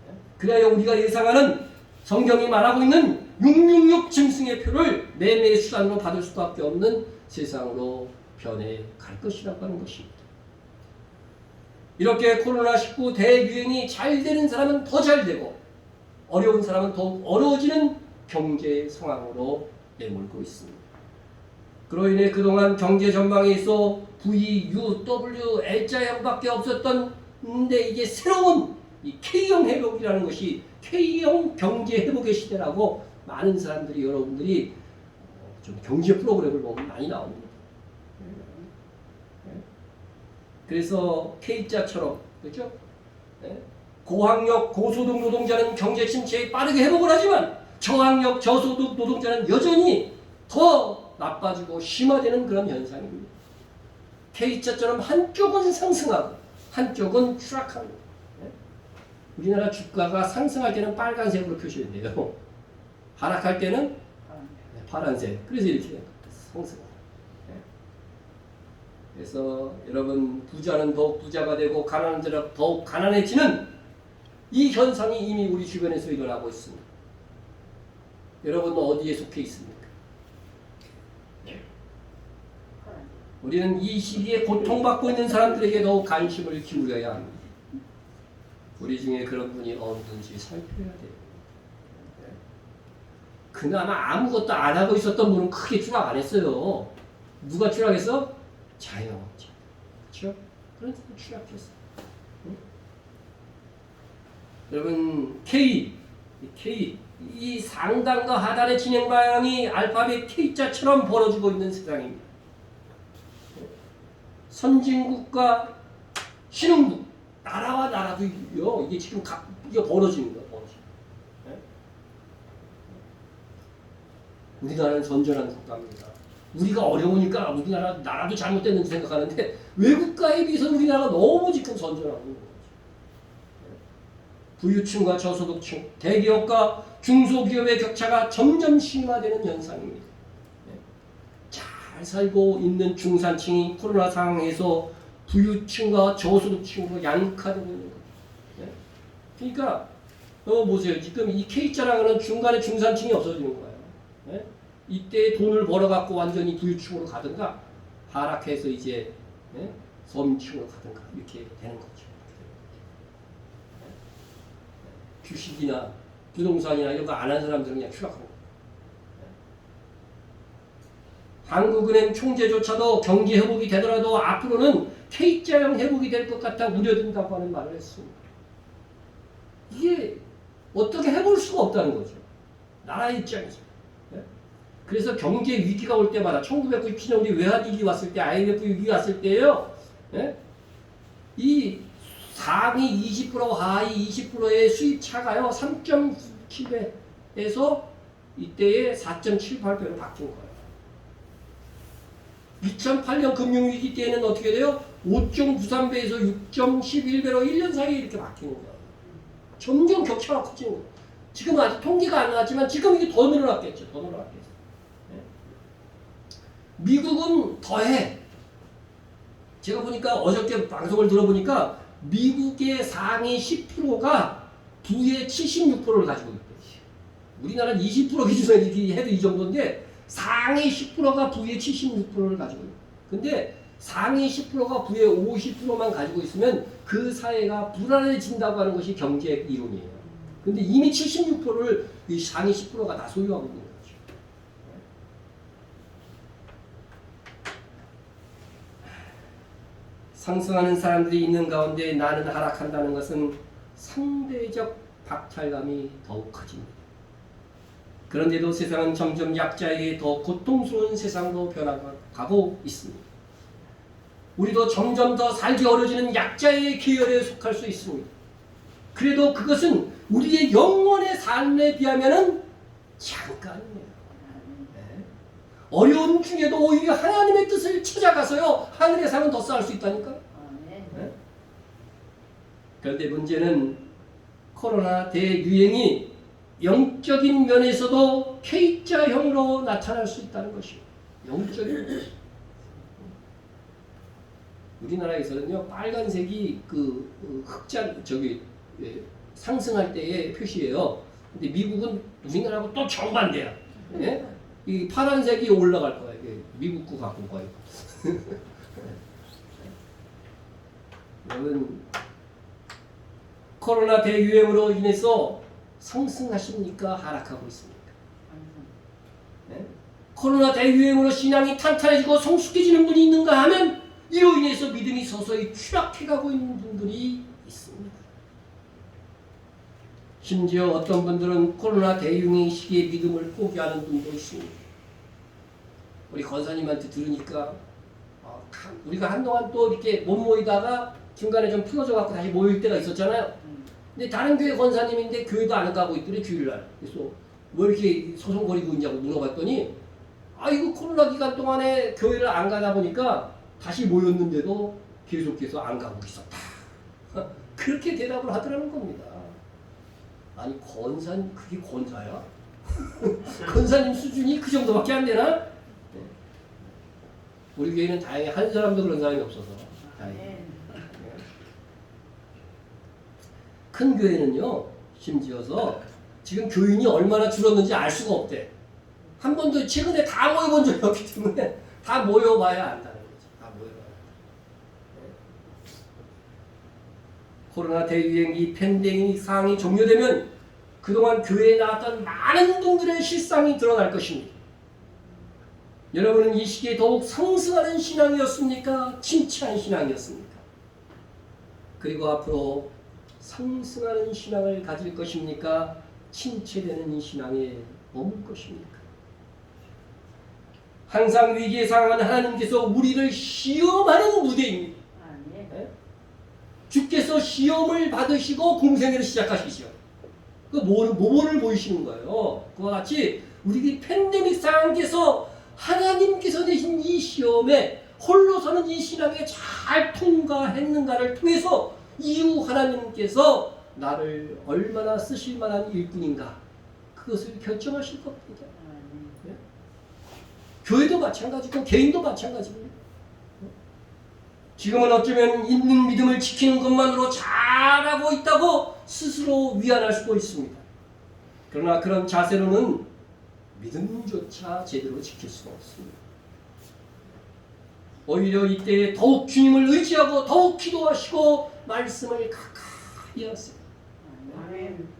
네? 그래야 우리가 예상하는 성경이 말하고 있는 666 짐승의 표를 매매 수단으로 받을 수밖에 없는 세상으로 변해갈 것이라고 하는 것입니다. 이렇게 코로나19 대유행이 잘 되는 사람은 더 잘 되고 어려운 사람은 더욱 어려워지는 경제 상황으로 내몰고 있습니다. 그로 인해 그동안 경제 전망에 있어 V, U, W, L자형밖에 없었던 근데 이게 새로운 이 K형 회복이라는 것이 K형 경제 회복의 시대라고 많은 사람들이 여러분들이 좀 경제 프로그램을 보면 많이 나옵니다. 그래서 K자처럼 그렇죠? 고학력 고소득 노동자는 경제 침체에 빠르게 회복을 하지만 저학력 저소득 노동자는 여전히 더 나빠지고 심화되는 그런 현상입니다. K자처럼 한쪽은 상승하고 한쪽은 추락합니다. 우리나라 주가가 상승할 때는 빨간색으로 표시된대요. 하락할 때는 파란색. 그래서 이렇게 상승합니다. 그래서 여러분 부자는 더욱 부자가 되고 가난한 자는 더욱 가난해지는 이 현상이 이미 우리 주변에서 일어나고 있습니다. 여러분은 어디에 속해 있습니까? 우리는 이 시기에 고통받고 있는 사람들에게 더욱 관심을 기울여야 합니다. 우리 중에 그런 분이 없는지 살펴야 돼요. 그나마 아무것도 안 하고 있었던 분은 크게 추락 안 했어요. 누가 추락했어? 자영업자. 그렇죠? 그런 사람 추락했어. 응? 여러분 K 이 상단과 하단의 진행 방향이 알파벳 K자처럼 벌어지고 있는 세상입니다. 선진국과 신흥국, 나라와 나라도요. 이게 지금 이게 벌어지는 거예요. 우리나라는 선전한 국가입니다. 우리가 어려우니까 우리나라 나라도 잘못됐는지 생각하는데 외국가에 비해서 우리나라가 너무 지금 선전하고 있는 거죠. 부유층과 저소득층, 대기업과 중소기업의 격차가 점점 심화되는 현상입니다. 잘 살고 있는 중산층이 코로나 상황에서 부유층과 저소득층으로 양극화되고 있는 거죠. 그러니까 보세요. 지금 이 K자랑은 중간에 중산층이 없어지는 거예요. 이때 돈을 벌어갖고 완전히 부유층으로 가든가 하락해서 이제 서민층으로 가든가 이렇게 되는 거죠. 주식이나 부동산이나 이런 거 안 한 사람들은 그냥 추락하는 거예요. 한국은행 총재조차도 경기 회복이 되더라도 앞으로는 K자형 회복이 될 것 같아 우려된다고 하는 말을 했습니다. 이게 어떻게 해볼 수가 없다는 거죠. 나라의 입장에서. 그래서 경제 위기가 올 때마다 1997년 우리 외환위기 왔을 때 IMF 위기 왔을 때요. 이 상위 20% 하위 20%의 수입 차가요. 3.7배에서 이때에 4.78배로 바뀐 거예요. 2008년 금융위기 때에는 어떻게 돼요? 5.93배에서 6.11배로 1년 사이에 이렇게 바뀌는 거예요. 점점 격차가 커지는 거예요. 지금 아직 통계가 안 나왔지만 지금 이게 더 늘어났겠죠. 더 늘어났겠죠. 네. 미국은 더해. 제가 보니까 어저께 방송을 들어보니까 미국의 상위 10%가 부의 76%를 가지고 있대요. 우리나라는 20% 기준으로 이렇게 해도 이 정도인데 상위 10%가 부의 76%를 가지고 있어요. 근데 상위 10%가 부의 50%만 가지고 있으면 그 사회가 불안해진다고 하는 것이 경제 이론이에요. 근데 이미 76%를 이 상위 10%가 다 소유하고 있는 거죠. 상승하는 사람들이 있는 가운데 나는 하락한다는 것은 상대적 박탈감이 더욱 커집니다. 그런데도 세상은 점점 약자에게 더 고통스러운 세상으로 변화가고 있습니다. 우리도 점점 더 살기 어려지는 약자의 계열에 속할 수 있습니다. 그래도 그것은 우리의 영원의 삶에 비하면 잠깐이에요. 네. 어려운 중에도 오히려 하나님의 뜻을 찾아가서요 하늘의 삶은 더 쌓을 수 있다니까요. 네. 그런데 문제는 코로나 대유행이 영적인 면에서도 K자형으로 나타날 수 있다는 것이에요. 영적인 면. 우리나라에서는요 빨간색이 그 흑자 상승할 때의 표시예요. 근데 미국은 우리나라하고 또 정반대야. 예? 이 파란색이 올라갈 거야. 이게 미국 거 갖고 거예요. 여러분 코로나 대유행으로 인해서 상승하십니까? 하락하고 있습니까? 네? 코로나 대유행으로 신앙이 탄탄해지고 성숙해지는 분이 있는가 하면 이로 인해서 믿음이 서서히 추락해가고 있는 분들이 있습니다. 심지어 어떤 분들은 코로나 대유행 시기에 믿음을 포기하는 분도 있습니다. 우리 권사님한테 들으니까 우리가 한동안 또 이렇게 못 모이다가 중간에 좀 풀어져 갖고 다시 모일 때가 있었잖아요. 근데 다른 교회 권사님인데 교회도 안 가고 있더래 주일날. 그래서 왜 이렇게 소송거리고 있냐고 물어봤더니 이거 코로나 기간 동안에 교회를 안 가다 보니까 다시 모였는데도 계속해서 안 가고 있었다. 그렇게 대답을 하더라는 겁니다. 아니 권사님 그게 권사야? 권사님 수준이 그 정도밖에 안 되나? 네. 우리 교회는 다행히 한 사람도 그런 사람이 없어서 다행히. 큰 교회는요 심지어서 지금 교인이 얼마나 줄었는지 알 수가 없대. 한 번도 최근에 다 모여본 적이 없기 때문에 다 모여봐야 안다는 거죠. 다 모여봐야. 네. 코로나 대유행이 팬데믹 상황이 종료되면 그동안 교회에 나왔던 많은 분들의 실상이 드러날 것입니다. 여러분은 이 시기에 더욱 상승하는 신앙이었습니까? 침체한 신앙이었습니까? 그리고 앞으로 상승하는 신앙을 가질 것입니까? 침체되는 이 신앙에 머물 것입니까? 항상 위기의 상황은 하나님께서 우리를 시험하는 무대입니다. 네? 주께서 시험을 받으시고 공생애를 시작하시죠. 그 뭐를 보이시는 거예요? 그와 같이 우리 팬데믹 상황에서 하나님께서 내신 이 시험에 홀로 서는 이 신앙에 잘 통과했는가를 통해서 이후 하나님께서 나를 얼마나 쓰실 만한 일꾼인가 그것을 결정하실 겁니다. 네? 교회도 마찬가지고 개인도 마찬가지입니다. 지금은 어쩌면 있는 믿음을 지키는 것만으로 잘하고 있다고 스스로 위안할 수도 있습니다. 그러나 그런 자세로는 믿음조차 제대로 지킬 수가 없습니다. 오히려 이때 더욱 주님을 의지하고 더욱 기도하시고 말씀을 가까이 하세요.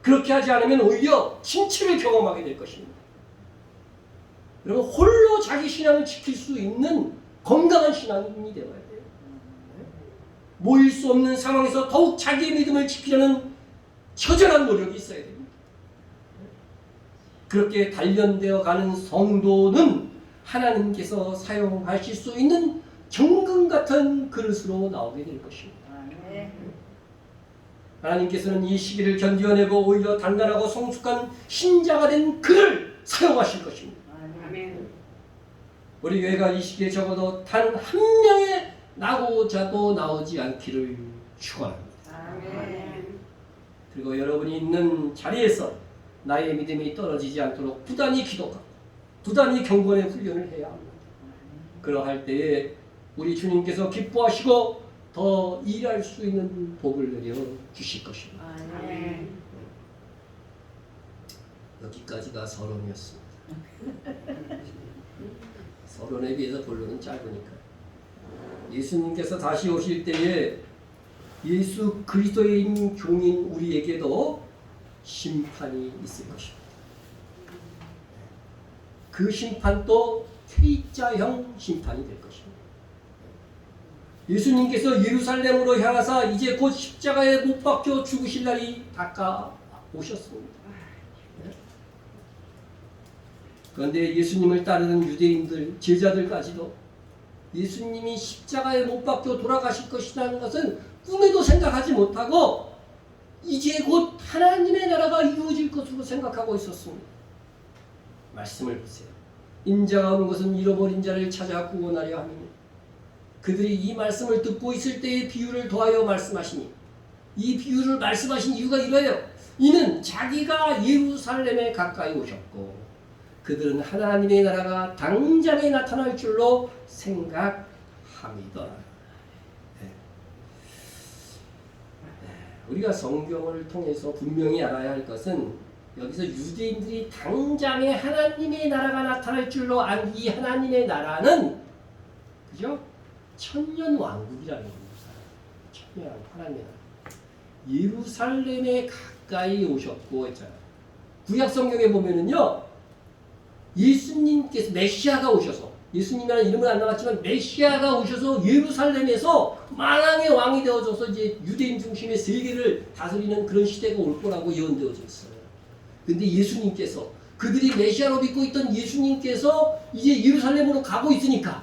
그렇게 하지 않으면 오히려 침체를 경험하게 될 것입니다. 여러분 홀로 자기 신앙을 지킬 수 있는 건강한 신앙인이 되어야 돼요. 모일 수 없는 상황에서 더욱 자기의 믿음을 지키려는 처절한 노력이 있어야 됩니다. 그렇게 단련되어 가는 성도는 하나님께서 사용하실 수 있는 정금 같은 그릇으로 나오게 될 것입니다. 하나님께서는 이 시기를 견뎌내고 오히려 단단하고 성숙한 신자가 된 그를 사용하실 것입니다. 아멘. 우리 교회가 이 시기에 적어도 단 한 명의 나고자도 나오지 않기를 축원합니다. 아멘. 그리고 여러분이 있는 자리에서 나의 믿음이 떨어지지 않도록 부단히 기도하고 부단히 경건의 훈련을 해야 합니다. 그러할 때에 우리 주님께서 기뻐하시고 더 일할 수 있는 복을 내려 주실 것입니다. 아멘. 여기까지가 서론이었습니다. 서론에 비해서 본론은 짧으니까. 예수님께서 다시 오실 때에 예수 그리스도인 종인 우리에게도 심판이 있을 것입니다. 그 심판도 K자형 심판이 될 것입니다. 예수님께서 예루살렘으로 향하사 이제 곧 십자가에 못 박혀 죽으실 날이 다가오셨습니다. 그런데 예수님을 따르는 유대인들, 제자들까지도 예수님이 십자가에 못 박혀 돌아가실 것이라는 것은 꿈에도 생각하지 못하고 이제 곧 하나님의 나라가 이루어질 것으로 생각하고 있었습니다. 말씀을 보세요. 인자가 온 것은 잃어버린 자를 찾아 구원하려 함이니 그들이 이 말씀을 듣고 있을 때의 비유를 더하여 말씀하시니 이 비유를 말씀하신 이유가 이거예요. 이는 자기가 예루살렘에 가까이 오셨고 그들은 하나님의 나라가 당장에 나타날 줄로 생각합니다. 우리가 성경을 통해서 분명히 알아야 할 것은 여기서 유대인들이 당장에 하나님의 나라가 나타날 줄로 안 이 하나님의 나라는 그죠? 천년 왕국이라는 겁니다. 천년 왕국 하나님의 나라. 예루살렘에 가까이 오셨고 했잖아요. 구약 성경에 보면은요. 예수님께서 메시아가 오셔서 예수님이라는 이름은 안 나왔지만 메시아가 오셔서 예루살렘에서 만왕의 왕이 되어져서 이제 유대인 중심의 세계를 다스리는 그런 시대가 올 거라고 예언되어져 있어요. 근데 예수님께서 그들이 메시아로 믿고 있던 예수님께서 이제 예루살렘으로 가고 있으니까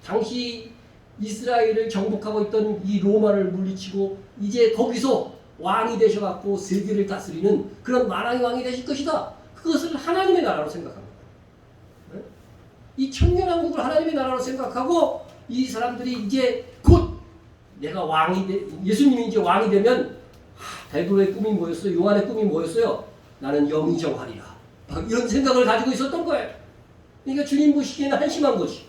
당시 이스라엘을 정복하고 있던 이 로마를 물리치고 이제 거기서 왕이 되셔갖고 세계를 다스리는 그런 만왕의 왕이 되실 것이다. 그것을 하나님의 나라로 생각합니다. 이 천년왕국을 하나님의 나라로 생각하고 이 사람들이 이제 곧 내가 왕이 예수님이 이제 왕이 되면 베드로의 꿈이 뭐였어요? 요한의 꿈이 뭐였어요? 나는 영의정하리라. 이런 생각을 가지고 있었던 거예요. 그러니까 주님 보시기에는 한심한 것이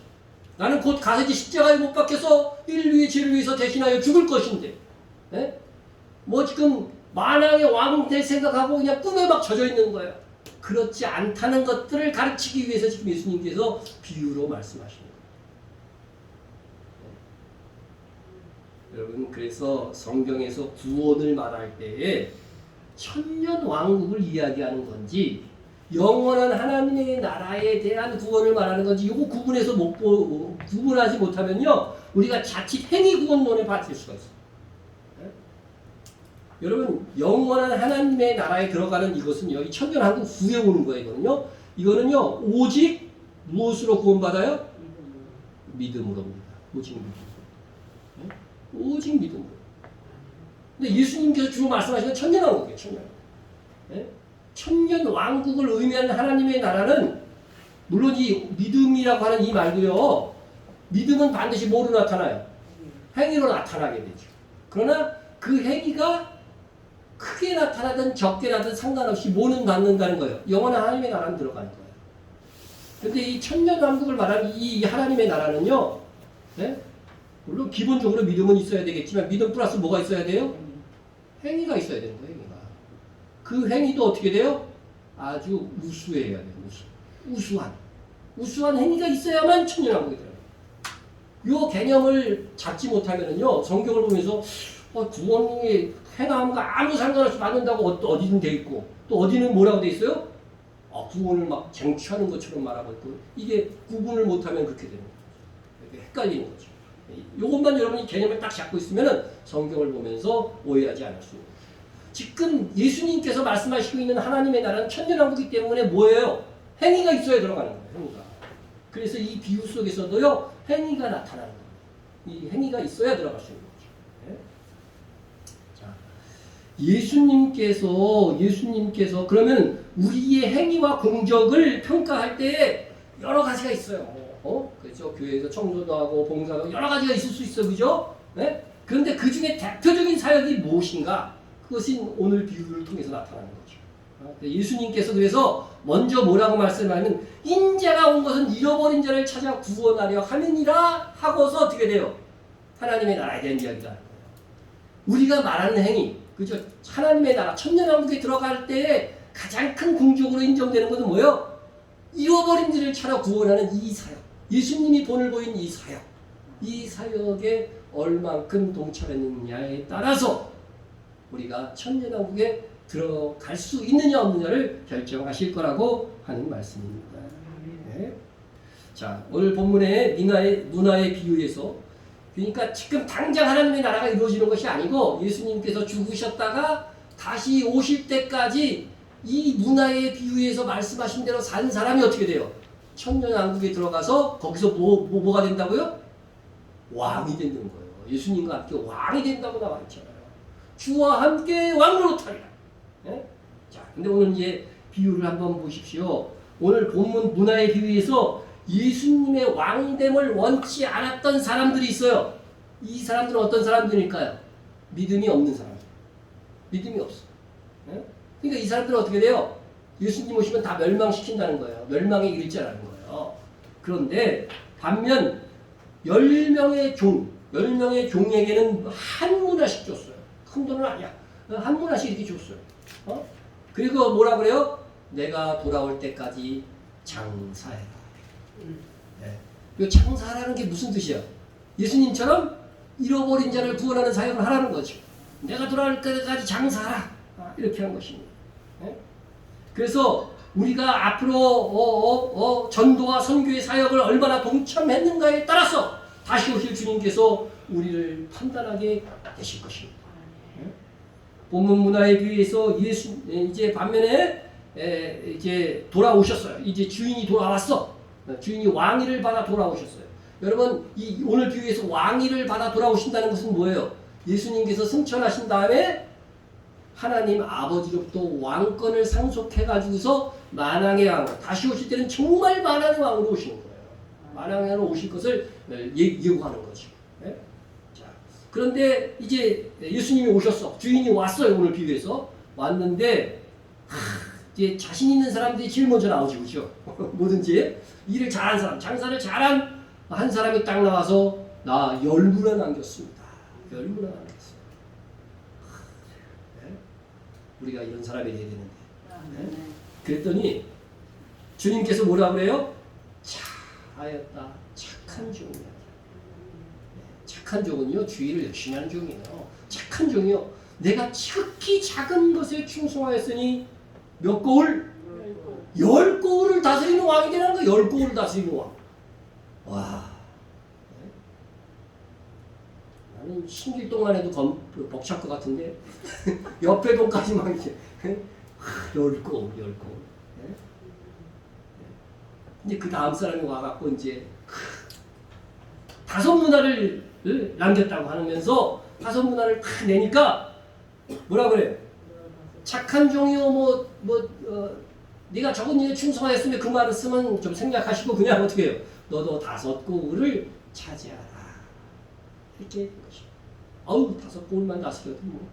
나는 곧 가서 이제 십자가에 못 박혀서 인류의 죄를 위해서 대신하여 죽을 것인데 뭐 지금 만왕의 왕 될 생각하고 그냥 꿈에 막 젖어 있는 거예요. 그렇지 않다는 것들을 가르치기 위해서 지금 예수님께서 비유로 말씀하시는 거예요. 여러분 그래서 성경에서 구원을 말할 때에 천년 왕국을 이야기하는 건지 영원한 하나님의 나라에 대한 구원을 말하는 건지 이거 구분해서 구분하지 못하면요 우리가 자칫 행위 구원론에 빠질 수가 있어요. 여러분 영원한 하나님의 나라에 들어가는 이것은요 이 천년왕국 후에 오는 거예요. 이거는요 오직 무엇으로 구원받아요? 믿음으로입니다. 오직 믿음. 오직 믿음으로. 근데 예수님께서 주로 말씀하시는 천년왕국이에요. 천년왕국을 의미하는 하나님의 나라는 물론 이 믿음이라고 하는 이 말도요 믿음은 반드시 뭐로 나타나요? 행위로 나타나게 되죠. 그러나 그 행위가 크게 나타나든 적게 나든 상관없이 뭐는 받는다는 거예요. 영원한 하나님의 나라는 들어가는 거예요. 그런데 이 천년왕국을 말하는 이 하나님의 나라는요. 물론 기본적으로 믿음은 있어야 되겠지만 믿음 플러스 뭐가 있어야 돼요? 행위가 있어야 되는 거예요. 행위가. 그 행위도 어떻게 돼요? 아주 우수해야 돼요. 우수한 행위가 있어야만 천년왕국이 들어가요. 이 개념을 잡지 못하면요. 성경을 보면서 구원이 행함과 아무 상관없이 받는다고 어디든 돼 있고 또 어디는 뭐라고 돼 있어요? 구원을 막 쟁취하는 것처럼 말하고 있고 이게 구분을 못하면 그렇게 되는 거죠. 헷갈리는 거죠. 이것만 여러분이 개념을 딱 잡고 있으면 성경을 보면서 오해하지 않을 수 있는 거죠. 지금 예수님께서 말씀하시고 있는 하나님의 나라는 천년왕국이기 때문에 뭐예요? 행위가 있어야 들어가는 거예요. 행위가. 그래서 이 비유 속에서도요 행위가 나타나는 거예요. 이 행위가 있어야 들어갈 수 있는 거죠. 자, 예수님께서 그러면 우리의 행위와 공적을 평가할 때 여러 가지가 있어요. 그렇죠. 교회에서 청소도 하고 봉사도 여러 가지가 있을 수 있어, 그죠? 네? 그런데 그 중에 대표적인 사역이 무엇인가? 그것이 오늘 비유를 통해서 나타나는 거죠. 예수님께서 그래서 먼저 뭐라고 말씀하면 인자가 온 것은 잃어버린 자를 찾아 구원하려 함이니라 하고서 어떻게 돼요? 하나님의 나라에 대한 이야기가 하는 거예요. 우리가 말하는 행위, 그죠? 하나님의 나라, 천년왕국에 들어갈 때 가장 큰 공적으로 인정되는 것은 뭐예요? 잃어버린 자를 찾아 구원하는 이 사역. 예수님이 본을 보인 이 사역. 이 사역에 얼만큼 동참했느냐에 따라서 우리가 천년왕국에 들어갈 수 있느냐 없느냐를 결정하실 거라고 하는 말씀입니다. 네. 자, 오늘 본문의 문화의 비유에서 그러니까 지금 당장 하나님의 나라가 이루어지는 것이 아니고 예수님께서 죽으셨다가 다시 오실 때까지 이 문화의 비유에서 말씀하신 대로 산 사람이 어떻게 돼요? 천년왕국에 들어가서 거기서 뭐가 된다고요? 왕이 되는 거예요. 예수님과 함께 왕이 된다고 나와 있잖아요. 주와 함께 왕노릇하리라. 네? 자, 근데 오늘 이제 비유를 한번 보십시오. 오늘 본문 문화의 비유에서 예수님의 왕됨을 원치 않았던 사람들이 있어요. 이 사람들은 어떤 사람들일까요? 믿음이 없는 사람들. 믿음이 없어. 네? 그러니까 이 사람들은 어떻게 돼요? 예수님 오시면 다 멸망시킨다는 거예요. 멸망에 이르자라는 거예요. 그런데 반면 10명의 종에게는 한 문화씩 줬어요. 큰 돈은 아니야. 한 문화씩 이렇게 줬어요. 그리고 뭐라 그래요? 내가 돌아올 때까지 장사해라. 네. 이 장사라는 게 무슨 뜻이야? 예수님처럼 잃어버린 자를 구원하는 사역을 하라는 거죠. 내가 돌아올 때까지 장사하라. 이렇게 한 것입니다. 네? 그래서 우리가 앞으로 전도와 선교의 사역을 얼마나 동참했는가에 따라서 다시 오실 주님께서 우리를 판단하게 되실 것입니다. 네? 본문 문화에 비해서 이제 반면에 이제 돌아오셨어요. 이제 주인이 돌아왔어. 주인이 왕위를 받아 돌아오셨어요. 여러분, 이 오늘 비유에서 왕위를 받아 돌아오신다는 것은 뭐예요? 예수님께서 승천하신 다음에 하나님 아버지로부터 왕권을 상속해가지고서 만왕의 왕, 다시 오실 때는 정말 만왕의 왕으로 오시는 거예요. 만왕의 왕으로 오실 것을 예고하는 거죠. 네? 자, 그런데 이제 예수님이 오셨어. 주인이 왔어요. 오늘 비유에서 왔는데 이제 자신 있는 사람들이 제일 먼저 나오죠, 그렇죠? 뭐든지 일을 잘한 사람, 장사를 잘한 한 사람이 딱 나와서 나 10문화 남겼습니다. 10문화 남겼습니다. 네? 우리가 이런 사람이 돼야 되는데. 네? 그랬더니 주님께서 뭐라 그래요? 잘하였다. 착한 종이야. 네, 착한 종은요, 주의를 열심히 하는 종이에요. 착한 종이요. 내가 지극히 작은 것에 충성하였으니 몇 거울? 10거울을 다스리는 왕이 되는 거야. 10거울을 다스리는 왕. 와. 네? 나는 신길 동안 해도 벅찰 것 같은데 옆에 돈까지만 이제 10거울. 네? 이제 그 다음 사람이 와갖고 이제 5문화를 남겼다고 하면서 5문화를 다 내니까 뭐라 그래? 착한 종이요, 네가 적은 일에 충성하였으면 그 말을 쓰면 좀 생략하시고 그냥 어떻게 해요? 너도 5거울을 차지하라. 이렇게 된 것이죠. 아우, 5거울만 다스려도 뭐.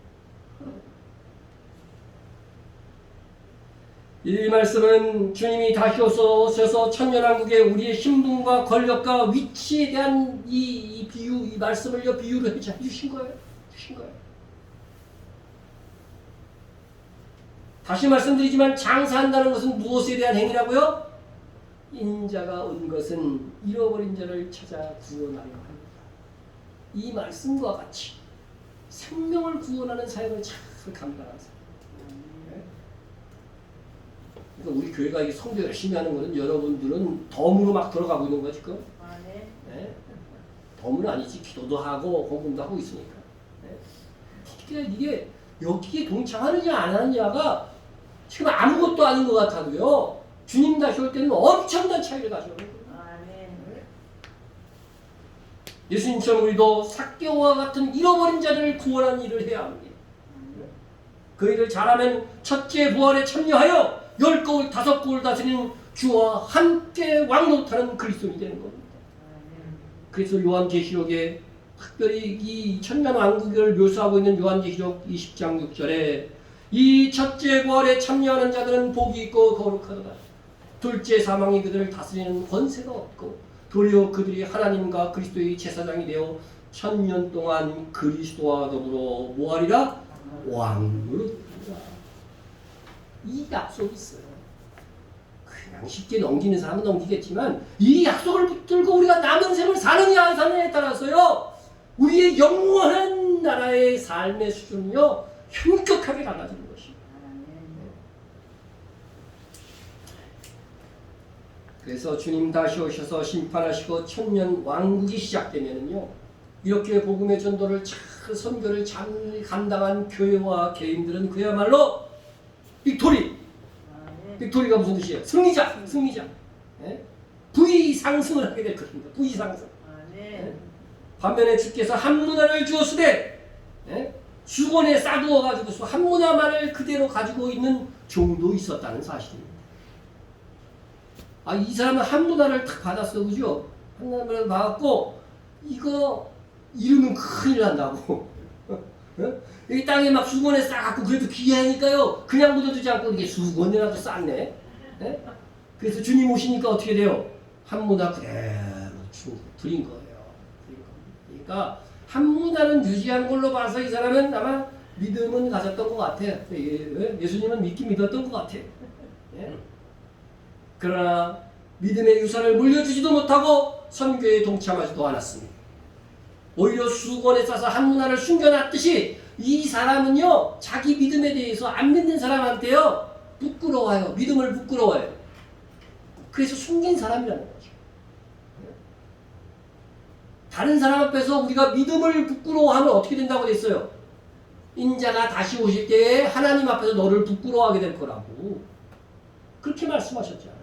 이 말씀은 주님이 다시 오셔서 천년왕국에 우리의 신분과 권력과 위치에 대한 이 비유, 이 말씀을요, 비유를 해주신 거예요. 다시 말씀드리지만 장사한다는 것은 무엇에 대한 행위라고요? 인자가 온 것은 잃어버린 자를 찾아 구원하려 합니다. 이 말씀과 같이 생명을 구원하는 사역을 잘 감당하는 사람. 네? 그러니까 우리 교회가 이 성교 열심히 하는 것은 여러분들은 덤으로 막 들어가고 있는 거야 지금. 네? 덤은 아니지. 기도도 하고 헌금도 하고 있으니까. 네? 그러니까 이게 여기에 동참하느냐 안 하느냐가 지금 아무것도 아닌 것 같아도요. 주님 다시 올 때는 엄청난 차이를 가져오는 거예요. 예수님처럼 우리도 삭개오와 같은 잃어버린 자를 구원하는 일을 해야 합니다. 그 일을 잘하면 첫째 부활에 참여하여 10거울 5거울 다스리는 주와 함께 왕노릇하는 그리스도인이 되는 겁니다. 그래서 요한계시록에 특별히 이 천년왕국을 묘사하고 있는 요한계시록 20장 6절에 이 첫째 부활에 참여하는 자들은 복이 있고 거룩하도다. 둘째 사망이 그들을 다스리는 권세가 없고 도리어 그들이 하나님과 그리스도의 제사장이 되어 1000년 동안 그리스도와 더불어 뭐하리라? 왕노릇하리라. 이 약속이 있어요. 그냥 쉽게 넘기는 사람은 넘기겠지만 이 약속을 붙들고 우리가 남은 생을 사느냐 안 사느냐에 따라서요 우리의 영원한 나라의 삶의 수준은요 현격하게 달라지는 것입니다. 그래서 주님 다시 오셔서 심판하시고 천년 왕국이 시작되면은요 이렇게 복음의 전도를 잘 선교를 잘 감당한 교회와 개인들은 그야말로 빅토리. 빅토리가 무슨 뜻이에요? 승리자, 승리자. 예? 부의 상승을 하게 될 것입니다. 부의 상승. 예? 반면에 주께서 한 문화를 주었으되 예? 수건에 싸두어 가지고 한 문화만을 그대로 가지고 있는 종도 있었다는 사실입니다. 아, 이 사람은 한 문화를 딱 받았어, 그죠? 한 문화를 받았고 이거 이러면 큰일 난다고. 이 땅에 막 수건에 싸갖고 그래도 귀하니까요 그냥 묻어두지 않고 이게 수건이라도 쌌네. 네? 그래서 주님 오시니까 어떻게 돼요? 한 문화 그대로 드린 거예요. 그러니까 한 문화는 유지한 걸로 봐서 이 사람은 아마 믿음은 가졌던 것 같아요. 예수님은 믿었던 것 같아요. 예? 그러나 믿음의 유산을 물려주지도 못하고 선교에 동참하지도 않았습니다. 오히려 수건에 싸서 한 문화를 숨겨놨듯이 이 사람은요 자기 믿음에 대해서 안 믿는 사람한테요 부끄러워요. 믿음을 부끄러워요. 그래서 숨긴 사람이라는 거죠. 다른 사람 앞에서 우리가 믿음을 부끄러워하면 어떻게 된다고 됐어요? 인자가 다시 오실 때에 하나님 앞에서 너를 부끄러워하게 될 거라고 그렇게 말씀하셨잖아요.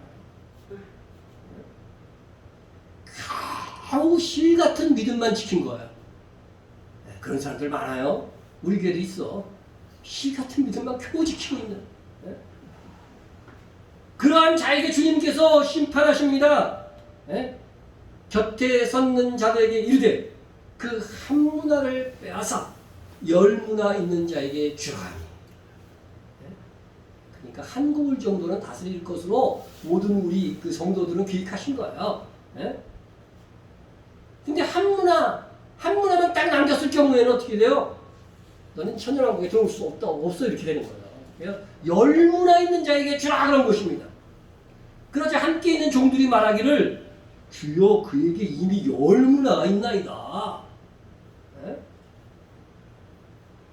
겨우 실 같은 믿음만 지킨 거예요. 그런 사람들 많아요. 우리 교회도 있어. 실 같은 믿음만 겨우 지키고 있는. 그러한 자에게 주님께서 심판하십니다. 곁에 섰는 자들에게 이르되 그 한 문화를 빼앗아 10문화 있는 자에게 주라니. 그러니까 한 고을 정도는 다스릴 것으로 모든 우리 그 성도들은 계획하신 거예요. 근데 한 문화만 딱 남겼을 경우에는 어떻게 돼요? 너는 천년왕국에 들어올 수 없어 이렇게 되는 거예요. 10문화 있는 자에게 주라 그런 것입니다. 그러자 함께 있는 종들이 말하기를 주여 그에게 이미 10문화가 있나이다.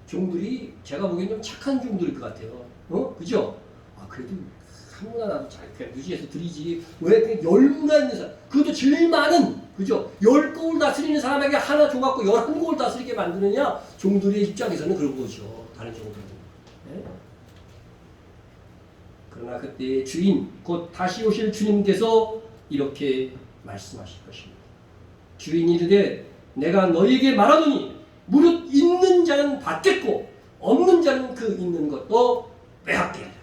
종들이 제가 보기엔 좀 착한 종들일 것 같아요. 그죠? 아 그래도 한 문화라도 잘 그냥 유지해서 드리지. 왜 그 10문화 있는 사람, 그것도 제일 많은, 그죠? 10거울 다스리는 사람에게 하나 줘갖고 11거울 다스리게 만드느냐? 종들의 입장에서는 그런 거죠. 다른 종들은. 그러나 그때 주인, 곧 다시 오실 주님께서 이렇게 말씀하실 것입니다. 주인이 이르되 내가 너희에게 말하노니 무릇 있는 자는 받겠고 없는 자는 그 있는 것도 빼앗게.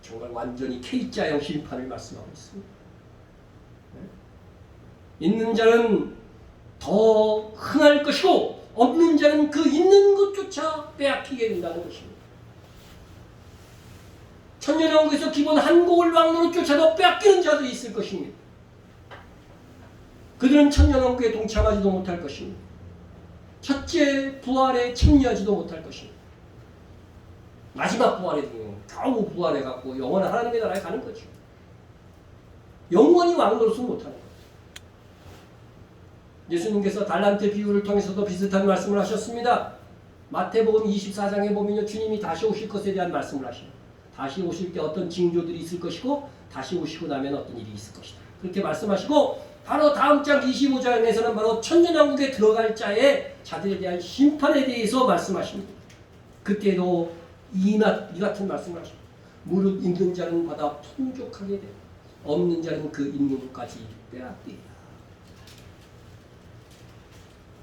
정말 완전히 K자형 심판을 말씀하고 있습니다. 있는 자는 더 흥할 것이고 없는 자는 그 있는 것조차 빼앗기게 된다는 것입니다. 천년왕국에서 기본 한국을 왕노릇 쫓아도 빼앗기는 자들이 있을 것입니다. 그들은 천년왕국에 동참하지도 못할 것입니다. 첫째 부활에 참여하지도 못할 것입니다. 마지막 부활에 겨우 부활해갖고 영원한 하나님의 나라에 가는 거죠. 영원히 왕노릇은 못하는 거죠. 예수님께서 달란트 비유를 통해서도 비슷한 말씀을 하셨습니다. 마태복음 24장에 보면 주님이 다시 오실 것에 대한 말씀을 하십니다. 다시 오실 때 어떤 징조들이 있을 것이고 다시 오시고 나면 어떤 일이 있을 것이다. 그렇게 말씀하시고 바로 다음 장 25장에서는 바로 천년왕국에 들어갈 자들에 대한 심판에 대해서 말씀하십니다. 그때도 이 같은 말씀을 하십니다. 무릇 있는 자는 받아 풍족하게 되고 없는 자는 그 있는 것까지 빼앗기리라.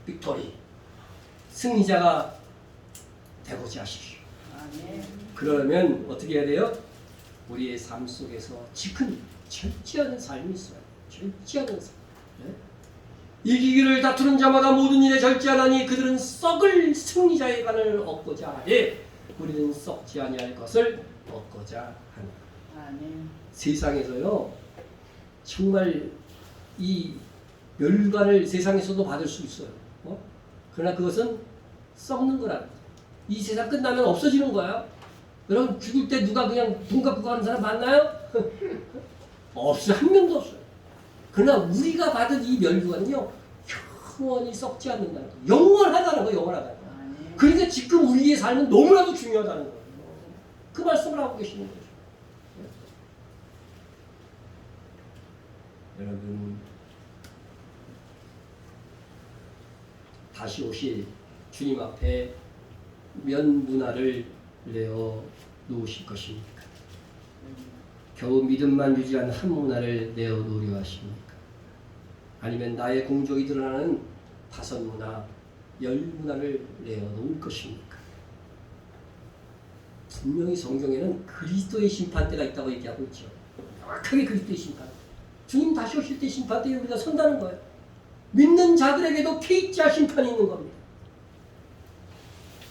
빅토리, 승리자가 되고자 하십시오. 아멘. 그러면 어떻게 해야 돼요? 우리의 삶 속에서 지금 절제하는 삶이 있어요. 절제하는 삶. 네? 이기기를 다투는 자마다 모든 일에 절제하나니 그들은 썩을 승리자의 간을 얻고자 하되 우리는 썩지 아니할 것을 얻고자 하노라. 아멘. 세상에서요 정말 이 멸관을 세상에서도 받을 수 있어요. 그러나 그것은 썩는 거라는 거예요. 이 세상 끝나면 없어지는 거야. 여러분 죽을 때 누가 그냥 돈 갖고 가는 사람 만나요? 없어요. 한 명도 없어요. 그러나 우리가 받은 이 멸관은요 영원히 썩지 않는다는 거예요. 영원하다는 거예요. 영원하다는 거예요. 아멘. 그러니까 지금 우리의 삶은 너무나도 중요하다는 거예요. 그 말씀을 하고 계시는 거죠. 여러분 다시 오실 주님 앞에 면 문화를 내어 놓으실 것입니까? 겨우 믿음만 유지한 한 문화를 내어 놓으려 하십니까? 아니면 나의 공적이 드러나는 5문화, 10문화를 내어 놓을 것입니까? 분명히 성경에는 그리스도의 심판대가 있다고 얘기하고 있죠. 정확하게 그리스도의 심판. 주님 다시 오실 때 심판대에 우리가 선다는 거예요. 믿는 자들에게도 K자 심판이 있는 겁니다.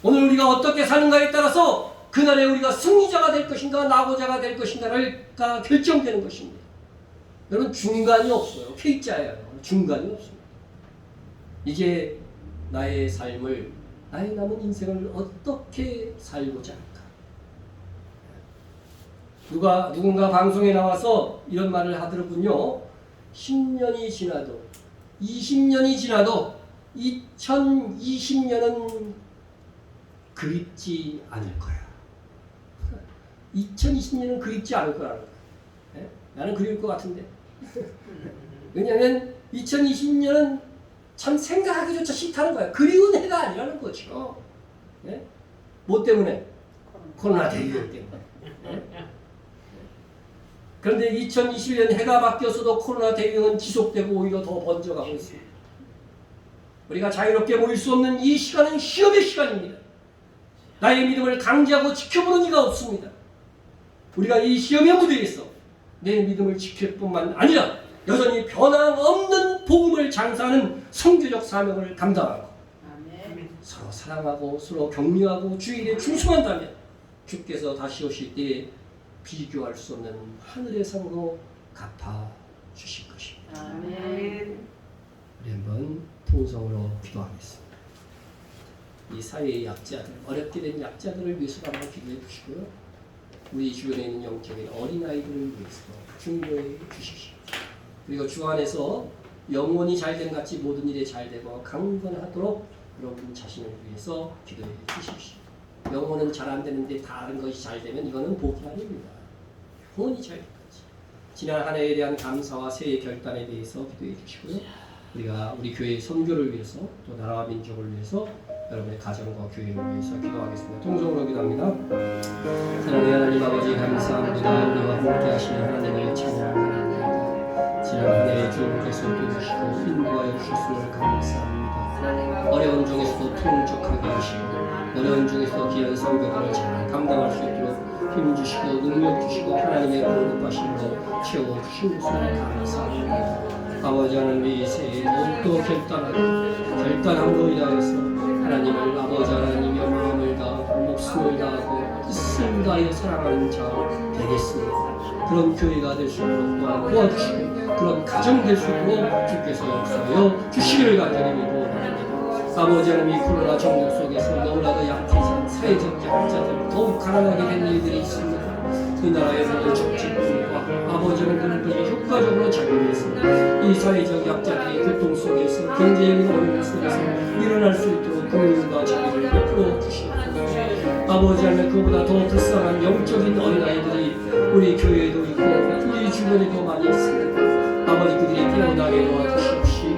오늘 우리가 어떻게 사는가에 따라서 그날에 우리가 승리자가 될 것인가 낙오자가 될 것인가가 결정되는 것입니다. 여러분 중간이 없어요. K자예요. 중간이 없습니다. 이제 나의 삶을 나의 남은 인생을 어떻게 살고자 할까? 누군가 방송에 나와서 이런 말을 하더군요. 10년이 지나도 20년이 지나도 2020년은 그립지 않을 거야. 2020년은 그립지 않을 거라는 거야. 네? 나는 그리울 것 같은데. 왜냐하면 2020년은 참 생각하기조차 싫다는 거야. 그리운 해가 아니라는 거죠. 네? 뭐 때문에? 코로나 대유행 때문에. 네? 그런데 2021년 해가 바뀌어서도 코로나 대유행은 지속되고 오히려 더 번져가고 있습니다. 우리가 자유롭게 모일 수 없는 이 시간은 시험의 시간입니다. 나의 믿음을 강제하고 지켜보는 이가 없습니다. 우리가 이 시험의 무대에서 내 믿음을 지킬 뿐만 아니라 여전히 변함없는 복음을 장사하는 선교적 사명을 감당하고 아멘. 서로 사랑하고 서로 격려하고 주일에 충성한다면 주께서 다시 오실 때에 비교할 수 없는 하늘의 상으로 갚아주실 것입니다. 아멘. 우리 한번 통성으로 기도하겠습니다. 이 사회의 약자들, 어렵게 된 약자들을 위해서 한번 기도해 주시고요. 우리 주변에 있는 영적인 어린아이들을 위해서 중보해 주십시오. 그리고 주 안에서 영혼이 잘됨 같이 모든 일에 잘되고 강건하도록 여러분 자신을 위해서 기도해 주십시오. 영혼은 잘 안 되는데 다른 것이 잘 되면 이거는 복이 아닙니다. 영혼이 잘 되지. 지난 한 해에 대한 감사와 새해 결단에 대해서 기도해 주시고요. 우리가 우리 교회의 선교를 위해서 또 나라와 민족을 위해서 여러분의 가정과 교회를 위해서 기도하겠습니다. 통성으로 기도합니다. 사랑의 하나님 아버지 감사합니다. 우리와 함께 하시는 하나님을 찬양합니다. 지난 한 해 주님께서 도우시고 인도하여 주셨음을 감사합니다. 어려운 중에서도 풍족하게 하시고 어려운 중에서도 귀한 선교들을 잘 감당할 수 있도록 힘 주시고 능력 주시고 하나님의 공급하심으로 채워주신 것을 감사합니다. 아버지 하나님 이 새해 더욱더 결단함으로 인하여서 하나님을 아버지 하나님의 마음을 다하고 목숨을 다하고 뜻을 다하여 사랑하는 자 되겠습니다. 그런 교회가 될 수 있도록 또한 도와주시고 그런 가정 될 수 있도록 주께서 역사하여 주시기를 간절히 기도합니다. 아버지 하나님 이 코로나 정국 속에서 너무나도 약해진 사회적 약자들 더욱 가난하게 된 일들이 있습니다. 이 나라의 모든 정치권과 아버지 하나님들이 효과적으로 작용했습니다. 이 사회적 약자들이 고통 속에서 경제적인 어려움 속에서 일어날 수 있도록 긍휼과 자비를 베풀어 주시옵소서. 아버지 하나님 그보다 더 불쌍한 영적인 어린아이들이 우리 교회에도 있고 우리 주변에도 많이 있습니다. 아버지 그들이 깨어나게 도와주시옵시고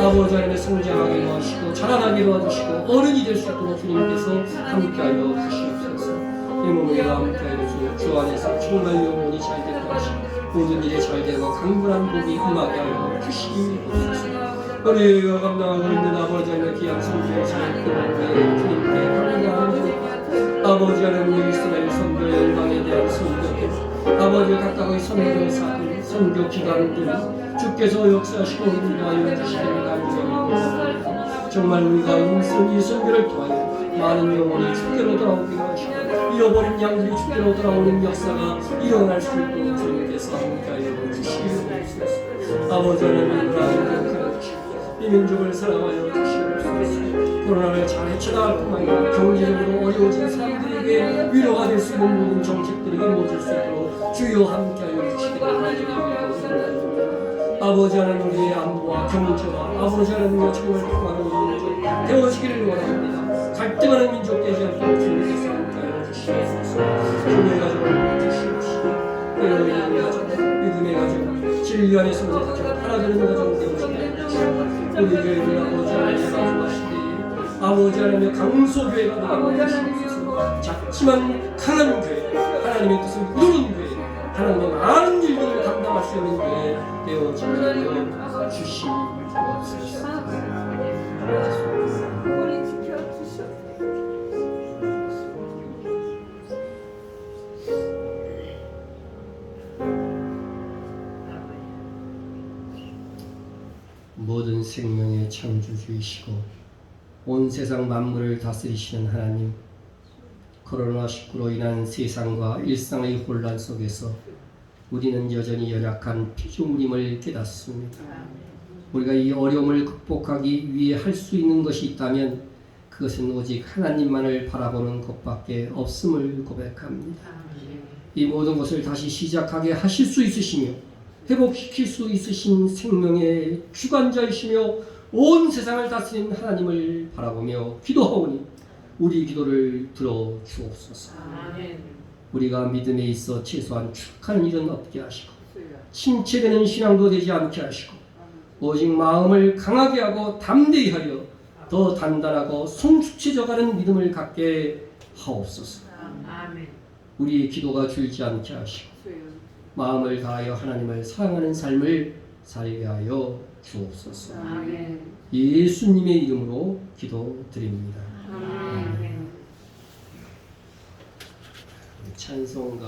아버지 하나님의 성장하게 도와주시고 자라나게 도와주시고 어른이 될 수 있도록 주님께서 함께하여 주시옵소서. 이 몸과 함께하여 주 안에서 정말 영혼이 잘되고 하시고 모든 일에 잘되고 강건한 복이 임하게 하여 주시옵소서. 우리가 감당하고 있는 아버지 하나님의 귀한 성도의 삶 가운데 주님께 감사합니다. 아버지 하나님 이스라엘 선교 열방에 대한 선교들 아버지 각각의 선교사들 선교 기관들 주께서 역사하시고 인도하여 주시기를 간절히 정말 우리가 이 선교를 통하여 많은 영혼이 주께로 돌아오기를 하시고 잃어버린 양들이 주께로 돌아오는 역사가 일어날 수 있도록 주님께서 함께하여 주시기를 주옵소서. 아버지 하나님 나를 주시고 이 민족을 사랑하여 주시옵소서. 코로나를 잘 헤쳐나갈 뿐만 아니라 경제적으로 어려워진 사람들에게 위로가 될 수 있는 모든 정책들이 이루어질 수 있도록 주여 함께하여 주시기를 간절히 아버지 하나님 우리의 안보와 경제와 아버지 하나님의 정말 평화로운 민족 되어지기를 원합니다. 갈등하는 민족 되지 않도록 주님께서 함께하여 주시옵소서. 교회 가정을 주시옵시고 때로의 가정, 믿음의 가정, 진리 안에서 가정, 하나되는 가정 되어지게 하시고 우리 교회를 아버지 하나님의 가정하시되 아버지 하나님의 강소교회가 되게 하시옵소서. 작지만 강한 교회, 하나님의 뜻을 이루는 교회, 하나님의 많은 일들을 감당할 수 있는 교회 되어지게 주시옵소서. 모든 생명의 창조주이시고 온 세상 만물을 다스리시는 하나님, 코로나19로 인한 세상과 일상의 혼란 속에서 우리는 여전히 연약한 피조물임을 깨닫습니다. 우리가 이 어려움을 극복하기 위해 할 수 있는 것이 있다면 그것은 오직 하나님만을 바라보는 것밖에 없음을 고백합니다. 이 모든 것을 다시 시작하게 하실 수 있으시며 회복시킬 수 있으신 생명의 주관자이시며 온 세상을 다스리는 하나님을 바라보며 기도하오니 우리 기도를 들어주옵소서. 우리가 믿음에 있어 최소한 추락하는 일은 없게 하시고 침체되는 신앙도 되지 않게 하시고 오직 마음을 강하게 하고 담대히 하려 더 단단하고 성숙해져가는 믿음을 갖게 하옵소서. 우리의 기도가 줄지 않게 하시고 마음을 다하여 하나님을 사랑하는 삶을 살게 하여 주옵소서. 예수님의 이름으로 기도드립니다. 찬송가